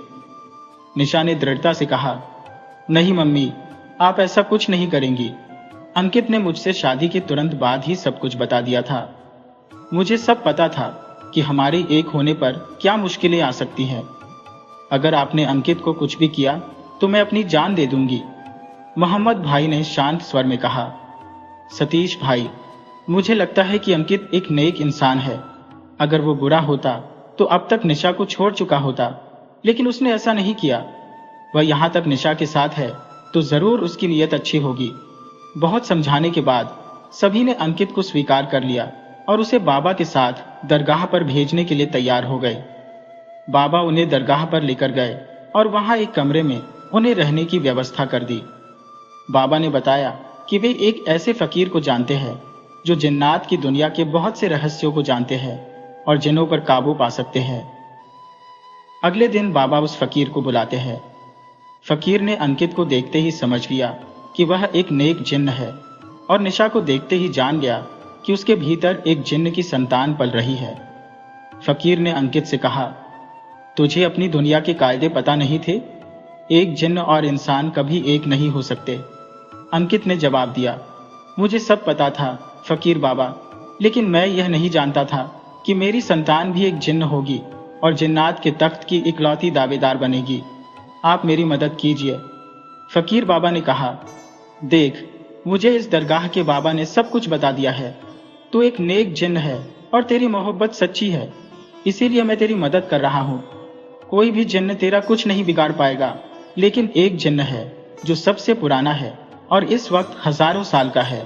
निशा ने दृढ़ता से कहा, नहीं मम्मी, आप ऐसा कुछ नहीं करेंगी। अंकित ने मुझसे शादी के तुरंत बाद ही सब कुछ बता दिया था। मुझे सब पता था कि हमारे एक होने पर क्या मुश्किलें आ सकती हैं। अगर आपने अंकित को कुछ भी किया तो मैं अपनी जान दे दूंगी। मोहम्मद भाई ने शांत स्वर में कहा, सतीश भाई, मुझे लगता है कि अंकित एक नेक इंसान है। अगर वो बुरा होता तो अब तक निशा को छोड़ चुका होता, लेकिन उसने ऐसा नहीं किया। वह यहाँ तक निशा के साथ है तो जरूर उसकी नीयत अच्छी होगी। बहुत समझाने के बाद सभी ने अंकित को स्वीकार कर लिया और उसे बाबा के साथ दरगाह पर भेजने के लिए तैयार हो गए। बाबा उन्हें दरगाह पर लेकर गए और वहां एक कमरे में उन्हें रहने की व्यवस्था कर दी। बाबा ने बताया कि वे एक ऐसे फकीर को जानते हैं जो जिन्नात की दुनिया के बहुत से रहस्यों को जानते हैं और जिन्हों पर काबू पा सकते हैं। अगले दिन बाबा उस फकीर को बुलाते हैं। फकीर ने अंकित को देखते ही समझ लिया कि वह एक नेक जिन्न है और निशा को देखते ही जान गया कि उसके भीतर एक जिन्न की संतान पल रही है। फकीर ने अंकित से कहा, तुझे अपनी दुनिया के कायदे पता नहीं थे? एक जिन्न और इंसान कभी एक नहीं हो सकते। अंकित ने जवाब दिया, मुझे सब पता था फकीर बाबा, लेकिन मैं यह नहीं जानता था कि मेरी संतान भी एक जिन्न होगी और जिन्नात के तख्त की इकलौती दावेदार बनेगी। आप मेरी मदद कीजिए। फकीर बाबा ने कहा, देख, मुझे इस दरगाह के बाबा ने सब कुछ बता दिया है। तू एक नेक जिन्न है और तेरी मोहब्बत सच्ची है, इसीलिए मैं तेरी मदद कर रहा हूँ। कोई भी जिन्न तेरा कुछ नहीं बिगाड़ पाएगा, लेकिन एक जिन्न है जो सबसे पुराना है और इस वक्त हजारों साल का है।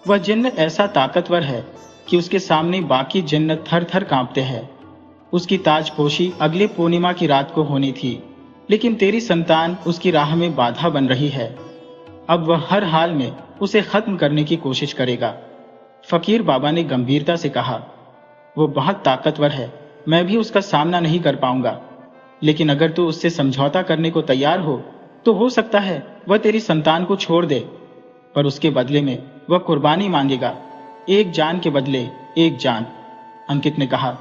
वह जिन्न ऐसा ताकतवर है कि उसके सामने बाकी जिन्न थर थर कांपते हैं। उसकी ताजपोशी अगले पूर्णिमा की रात को होनी थी, लेकिन तेरी संतान उसकी राह में बाधा बन रही है। अब वह हर हाल में उसे खत्म करने की कोशिश करेगा। फकीर बाबा ने गंभीरता से कहा, वो बहुत ताकतवर है, मैं भी उसका सामना नहीं कर पाऊंगा, लेकिन अगर तू उससे समझौता करने को तैयार हो तो हो सकता है वह तेरी संतान को छोड़ दे, पर उसके बदले में वह कुर्बानी मांगेगा। एक जान के बदले एक जान। अंकित ने कहा,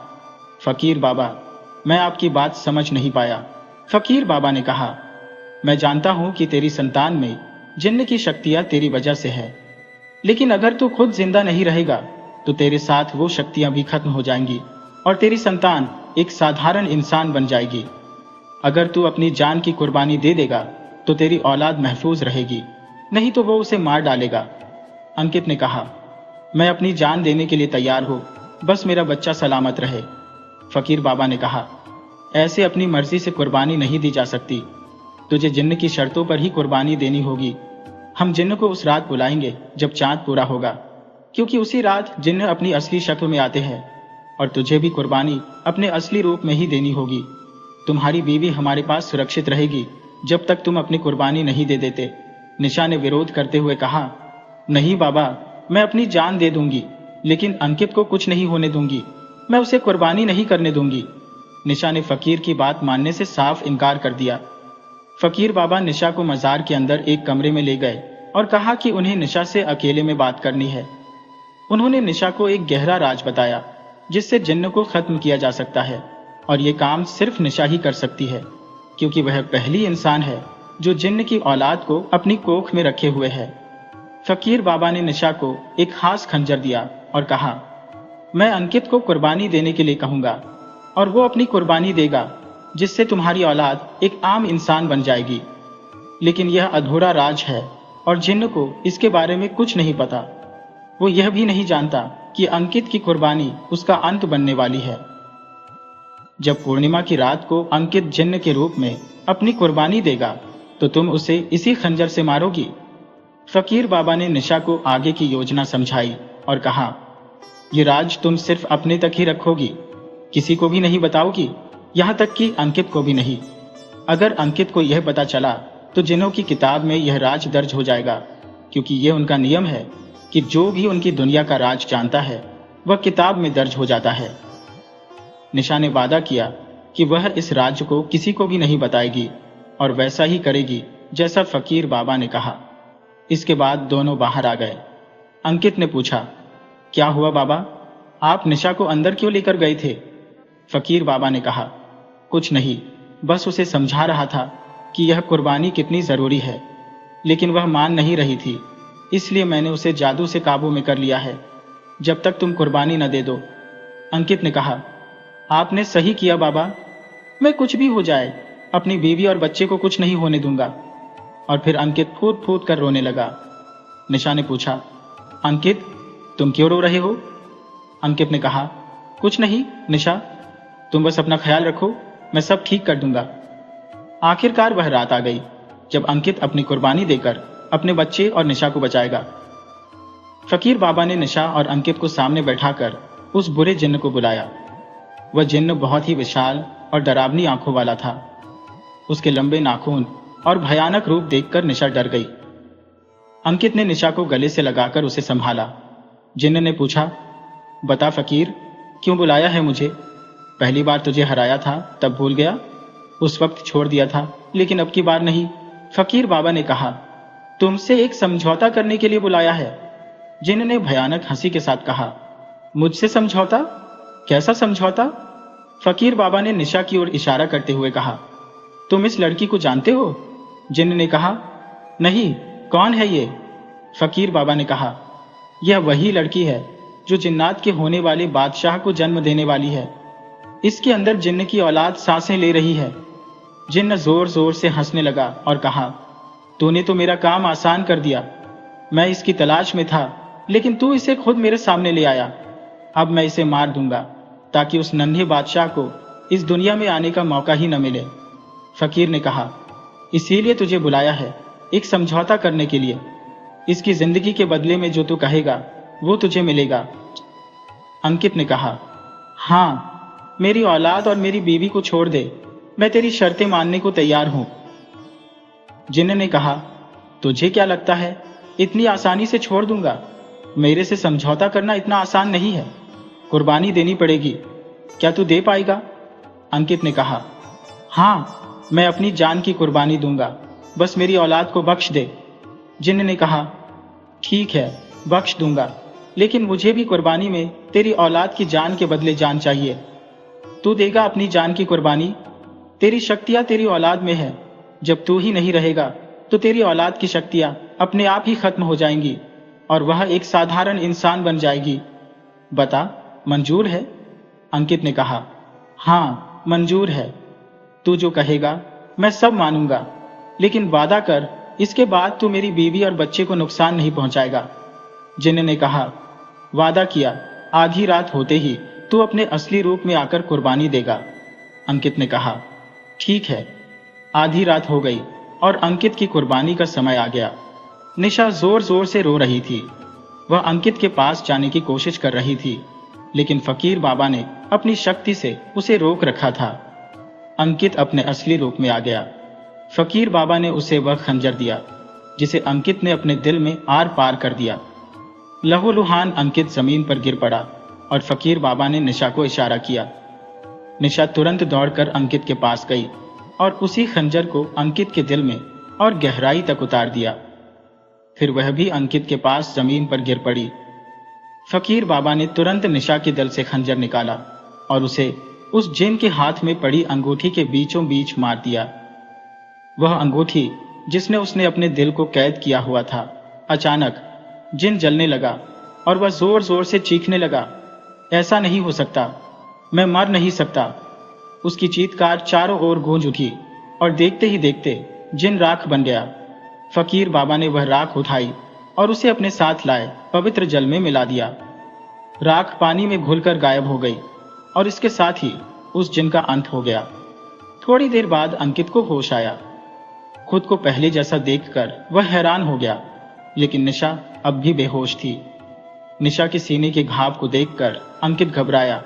फकीर बाबा, मैं आपकी बात समझ नहीं पाया। फकीर बाबा ने कहा, मैं जानता हूं कि तेरी संतान में जिन्न की शक्तियां तेरी वजह से है, लेकिन अगर तू खुद जिंदा नहीं रहेगा तो तेरे साथ वो शक्तियां भी खत्म हो जाएंगी और तेरी संतान एक साधारण इंसान बन जाएगी। अगर तू अपनी जान की कुर्बानी दे देगा तो तेरी औलाद महफूज रहेगी, नहीं तो वो उसे मार डालेगा। अंकित ने कहा, मैं अपनी जान देने के लिए तैयार हूं, बस मेरा बच्चा सलामत रहे। फकीर बाबा ने कहा, ऐसे अपनी मर्जी से कुर्बानी नहीं दी जा सकती, तुझे जिन्न की शर्तों पर ही कुर्बानी देनी होगी। हम जिन्न को उस रात बुलाएंगे जब चांद पूरा होगा, क्योंकि उसी रात जिन्न अपनी असली शक्ल में आते हैं, और तुझे भी कुर्बानी अपने असली रूप में ही देनी होगी। तुम्हारी बीवी हमारे पास सुरक्षित रहेगी जब तक तुम अपनी कुर्बानी नहीं दे देते। निशा ने विरोध करते हुए कहा, नहीं बाबा, मैं अपनी जान दे दूंगी, लेकिन अंकित को कुछ नहीं होने दूंगी, मैं उसे कुर्बानी नहीं करने दूंगी। निशा ने फकीर की बात मानने से साफ इनकार कर दिया। फकीर बाबा निशा को मजार के अंदर एक कमरे में ले गए और कहा कि उन्हें निशा से अकेले में बात करनी है। उन्होंने निशा को एक गहरा राज बताया जिससे जिन्न को खत्म किया जा सकता है, और ये काम सिर्फ निशा ही कर सकती है, क्योंकि वह पहली इंसान है जो जिन्न की औलाद को अपनी कोख में रखे हुए है। फकीर बाबा ने निशा को एक खास खंजर दिया और कहा, मैं अंकित को कुर्बानी देने के लिए कहूंगा और वो अपनी कुर्बानी देगा, जिससे तुम्हारी औलाद एक आम इंसान बन जाएगी। लेकिन यह अधूरा राज है और जिन्न को इसके बारे में कुछ नहीं पता। वो यह भी नहीं जानता कि अंकित की कुर्बानी उसका अंत बनने वाली है। जब पूर्णिमा की रात को अंकित जिन्न के रूप में अपनी कुर्बानी देगा तो तुम उसे इसी खंजर से मारोगी। फकीर बाबा ने निशा को आगे की योजना समझाई और कहा, ये राज तुम सिर्फ अपने तक ही रखोगी, किसी को भी नहीं बताओगी, यहां तक कि अंकित को भी नहीं। अगर अंकित को यह पता चला तो जिन्हों की किताब में यह राज दर्ज हो जाएगा, क्योंकि यह उनका नियम है कि जो भी उनकी दुनिया का राज जानता है वह किताब में दर्ज हो जाता है। निशा ने वादा किया कि वह इस राज को किसी को भी नहीं बताएगी और वैसा ही करेगी जैसा फकीर बाबा ने कहा। इसके बाद दोनों बाहर आ गए। अंकित ने पूछा, क्या हुआ बाबा, आप निशा को अंदर क्यों लेकर गए थे? फकीर बाबा ने कहा, कुछ नहीं, बस उसे समझा रहा था कि यह कुर्बानी कितनी जरूरी है, लेकिन वह मान नहीं रही थी, इसलिए मैंने उसे जादू से काबू में कर लिया है, जब तक तुम कुर्बानी न दे दो। अंकित ने कहा, आपने सही किया बाबा, मैं कुछ भी हो जाए अपनी बीवी और बच्चे को कुछ नहीं होने दूंगा। और फिर अंकित फूट फूट कर रोने लगा। निशा ने पूछा, अंकित, तुम क्यों रो रहे हो? अंकित ने कहा, कुछ नहीं निशा, तुम बस अपना ख्याल रखो, मैं सब ठीक कर दूंगा। आखिरकार वह रात आ गई जब अंकित अपनी कुर्बानी देकर अपने बच्चे और निशा को बचाएगा। फकीर बाबा ने निशा और अंकित को सामने बैठाकर उस बुरे जिन्न को बुलाया। वह जिन्न बहुत ही विशाल और डरावनी आंखों वाला था। उसके लंबे नाखून और भयानक रूप देखकर निशा डर गई। अंकित ने निशा को गले से लगाकर उसे संभाला। जिन्न ने पूछा, बता फकीर, क्यों बुलाया है मुझे? पहली बार तुझे हराया था तब भूल गया? उस वक्त छोड़ दिया था, लेकिन अब की बार नहीं। फकीर बाबा ने कहा, तुमसे एक समझौता करने के लिए बुलाया है। जिन्न ने भयानक हंसी के साथ कहा, मुझसे समझौता? कैसा समझौता? फकीर बाबा ने निशा की ओर इशारा करते हुए कहा, तुम इस लड़की को जानते हो? जिन्न ने कहा, नहीं, कौन है ये? फकीर बाबा ने कहा, यह वही लड़की है जो जिन्नात के होने वाले बादशाह को जन्म देने वाली है। इसके अंदर जिन्न की औलाद सांसें ले रही है। जिन्न जोर जोर से हंसने लगा और कहा, तूने तो मेरा काम आसान कर दिया। मैं इसकी तलाश में था, लेकिन तू इसे खुद मेरे सामने ले आया। अब मैं इसे मार दूंगा ताकि उस नन्हे बादशाह को इस दुनिया में आने का मौका ही न मिले। फकीर ने कहा, इसीलिए तुझे बुलाया है, एक समझौता करने के लिए। इसकी जिंदगी के बदले में जो तू कहेगा वो तुझे मिलेगा। अंकित ने कहा, हाँ, मेरी औलाद और मेरी बीवी को छोड़ दे, मैं तेरी शर्तें मानने को तैयार हूं। जिन्न ने कहा, तुझे क्या लगता है इतनी आसानी से छोड़ दूंगा? मेरे से समझौता करना इतना आसान नहीं है, कुर्बानी देनी पड़ेगी। क्या तू दे पाएगा? अंकित ने कहा, हाँ, मैं अपनी जान की कुर्बानी दूंगा, बस मेरी औलाद को बख्श दे। जिन्न ने कहा, ठीक है, बख्श दूंगा, लेकिन मुझे भी कुर्बानी में तेरी औलाद की जान के बदले जान चाहिए। तू देगा अपनी जान की कुर्बानी? तेरी शक्तियां तेरी औलाद में है। जब तू ही नहीं रहेगा तो तेरी औलाद की शक्तियां अपने आप ही खत्म हो जाएंगी और वह एक साधारण इंसान बन जाएगी। बता, मंजूर है? अंकित ने कहा, हाँ, मंजूर है। तू जो कहेगा मैं सब मानूंगा, लेकिन वादा कर इसके बाद तू मेरी बीवी और बच्चे को नुकसान नहीं पहुंचाएगा। जिन ने कहा, वादा किया, आधी रात होते ही तू अपने असली रूप में आकर कुर्बानी देगा। अंकित ने कहा, ठीक है। आधी रात हो गई और अंकित की कुर्बानी का समय आ गया। निशा जोर जोर से रो रही थी। वह अंकित के पास जाने की कोशिश कर रही थी, लेकिन फकीर बाबा ने अपनी शक्ति से उसे रोक रखा था। अंकित अपने असली रूप में आ गया। फकीर बाबा ने उसे वह खंजर दिया जिसे अंकित ने अपने दिल में आर पार कर दिया। लहूलुहान अंकित जमीन पर गिर पड़ा और फकीर बाबा ने निशा को इशारा किया। निशा तुरंत दौड़कर अंकित के पास गई और उसी खंजर को अंकित के दिल में और गहराई तक उतार दिया। फिर वह भी अंकित के पास जमीन पर गिर पड़ी। फकीर बाबा ने तुरंत निशा के दिल से खंजर निकाला और उसे उस जिन के हाथ में पड़ी अंगूठी के बीचों बीच मार दिया। वह अंगूठी जिसने उसने अपने दिल को कैद किया हुआ था, अचानक जिन जलने लगा और वह जोर जोर से चीखने लगा, ऐसा नहीं हो सकता, मैं मर नहीं सकता। उसकी चीत्कार चारों ओर गूंज उठी और देखते ही देखते जिन राख बन गया। फकीर बाबा ने वह राख उठाई और उसे अपने साथ लाए पवित्र जल में मिला दिया। राख पानी में घुलकर गायब हो गई और इसके साथ ही उस जिन का अंत हो गया। थोड़ी देर बाद अंकित को होश आया। खुद को पहले जैसा देखकर वह हैरान हो गया, लेकिन निशा अब भी बेहोश थी। निशा के सीने के घाव को देखकर अंकित घबराया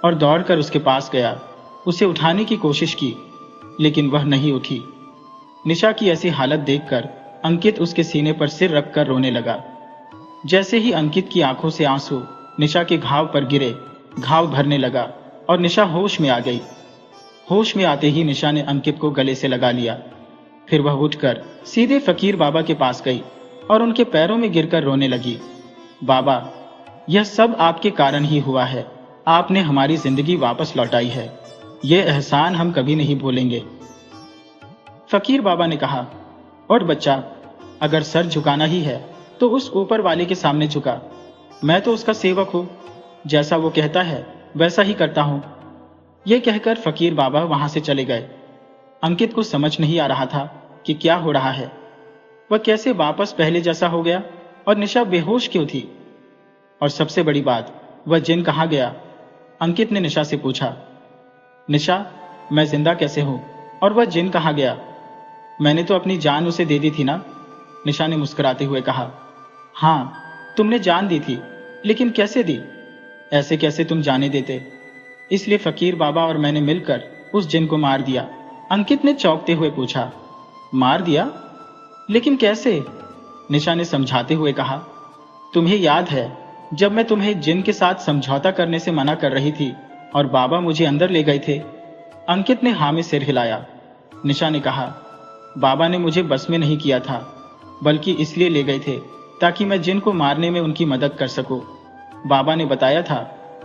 और दौड़कर उसके पास गया। उसे उठाने की कोशिश की, लेकिन वह नहीं उठी। निशा की ऐसी हालत देखकर अंकित उसके सीने पर सिर रखकर रोने लगा। जैसे ही अंकित की आंखों से आंसू निशा के घाव पर गिरे, घाव भरने लगा और निशा होश में आ गई। होश में आते ही निशा ने अंकित को गले से लगा लिया। फिर वह उठकर सीधे फकीर बाबा के पास गई और उनके पैरों में गिरकर रोने लगी। बाबा, यह सब आपके कारण ही हुआ है। आपने हमारी जिंदगी वापस लौटाई है। यह एहसान हम कभी नहीं भूलेंगे। फकीर बाबा ने कहा, और बच्चा, अगर सर झुकाना ही है तो उस ऊपर वाले के सामने झुका। मैं तो उसका सेवक हूं, जैसा वो कहता है वैसा ही करता हूं। यह कहकर फकीर बाबा वहां से चले गए। अंकित को समझ नहीं आ रहा था कि क्या हो रहा है। वह कैसे वापस पहले जैसा हो गया और निशा बेहोश क्यों थी? और सबसे बड़ी बात, वह जिन कहाँ गया? अंकित ने निशा से पूछा, निशा, मैं जिंदा कैसे हूं और वह जिन कहाँ गया? मैंने तो अपनी जान उसे दे दी थी ना? निशा ने मुस्कुराते हुए कहा, हाँ, तुमने जान दी थी, लेकिन कैसे दी? ऐसे कैसे तुम जाने देते? इसलिए फकीर बाबा और मैंने मिलकर उस जिन को मार दिया। अंकित ने चौंकते हुए पूछा, मार दिया? लेकिन कैसे? निशा ने समझाते हुए कहा, तुम्हें याद है जब मैं तुम्हें जिन के साथ समझौता करने से मना कर रही थी और बाबा मुझे अंदर ले गए थे? अंकित ने हाँ में सिर हिलाया। निशा ने कहा, बाबा ने मुझे बस में नहीं किया था, बल्कि इसलिए ले गए थे ताकि मैं जिन को मारने में उनकी मदद कर सकूं। बाबा ने बताया था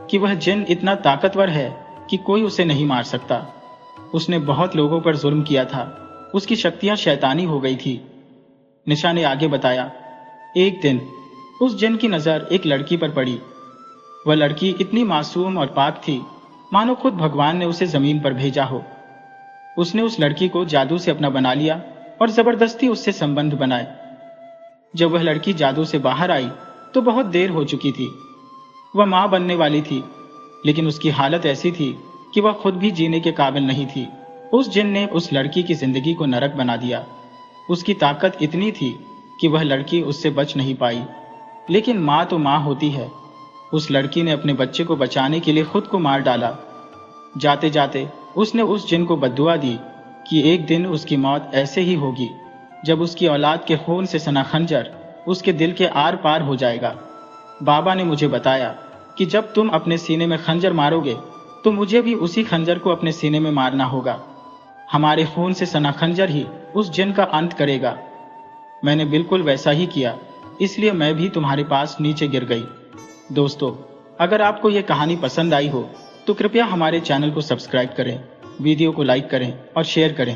कि वह जिन इतना ताकतवर है कि कोई उसे नहीं मार सकता। उसने बहुत लोगों पर जुल्म किया था, उसकी शक्तियां शैतानी हो गई थी। निशा ने आगे बताया, एक दिन उस जिन की नजर एक लड़की पर पड़ी। वह लड़की इतनी मासूम और पाक थी मानो खुद भगवान ने उसे जमीन पर भेजा हो। उसने उस लड़की को जादू से अपना बना लिया और जबरदस्ती उससे संबंध बनाए। जब वह लड़की जादू से बाहर आई तो बहुत देर हो चुकी थी। वह मां बनने वाली थी, लेकिन उसकी हालत ऐसी थी कि वह खुद भी जीने के काबिल नहीं थी। उस जिन ने उस लड़की की जिंदगी को नरक बना दिया। उसकी ताकत इतनी थी कि वह लड़की उससे बच नहीं पाई। लेकिन माँ तो माँ होती है। उस लड़की ने अपने बच्चे को बचाने के लिए खुद को मार डाला। जाते जाते उसने उस जिन को बद्दुआ दी कि एक दिन उसकी मौत ऐसे ही होगी जब उसकी औलाद के खून से सना खंजर उसके दिल के आर पार हो जाएगा। बाबा ने मुझे बताया कि जब तुम अपने सीने में खंजर मारोगे तो मुझे भी उसी खंजर को अपने सीने में मारना होगा। हमारे खून से सना खंजर ही उस जिन का अंत करेगा। मैंने बिल्कुल वैसा ही किया, इसलिए मैं भी तुम्हारे पास नीचे गिर गई। दोस्तों, अगर आपको यह कहानी पसंद आई हो तो कृपया हमारे चैनल को सब्सक्राइब करें, वीडियो को लाइक करें और शेयर करें।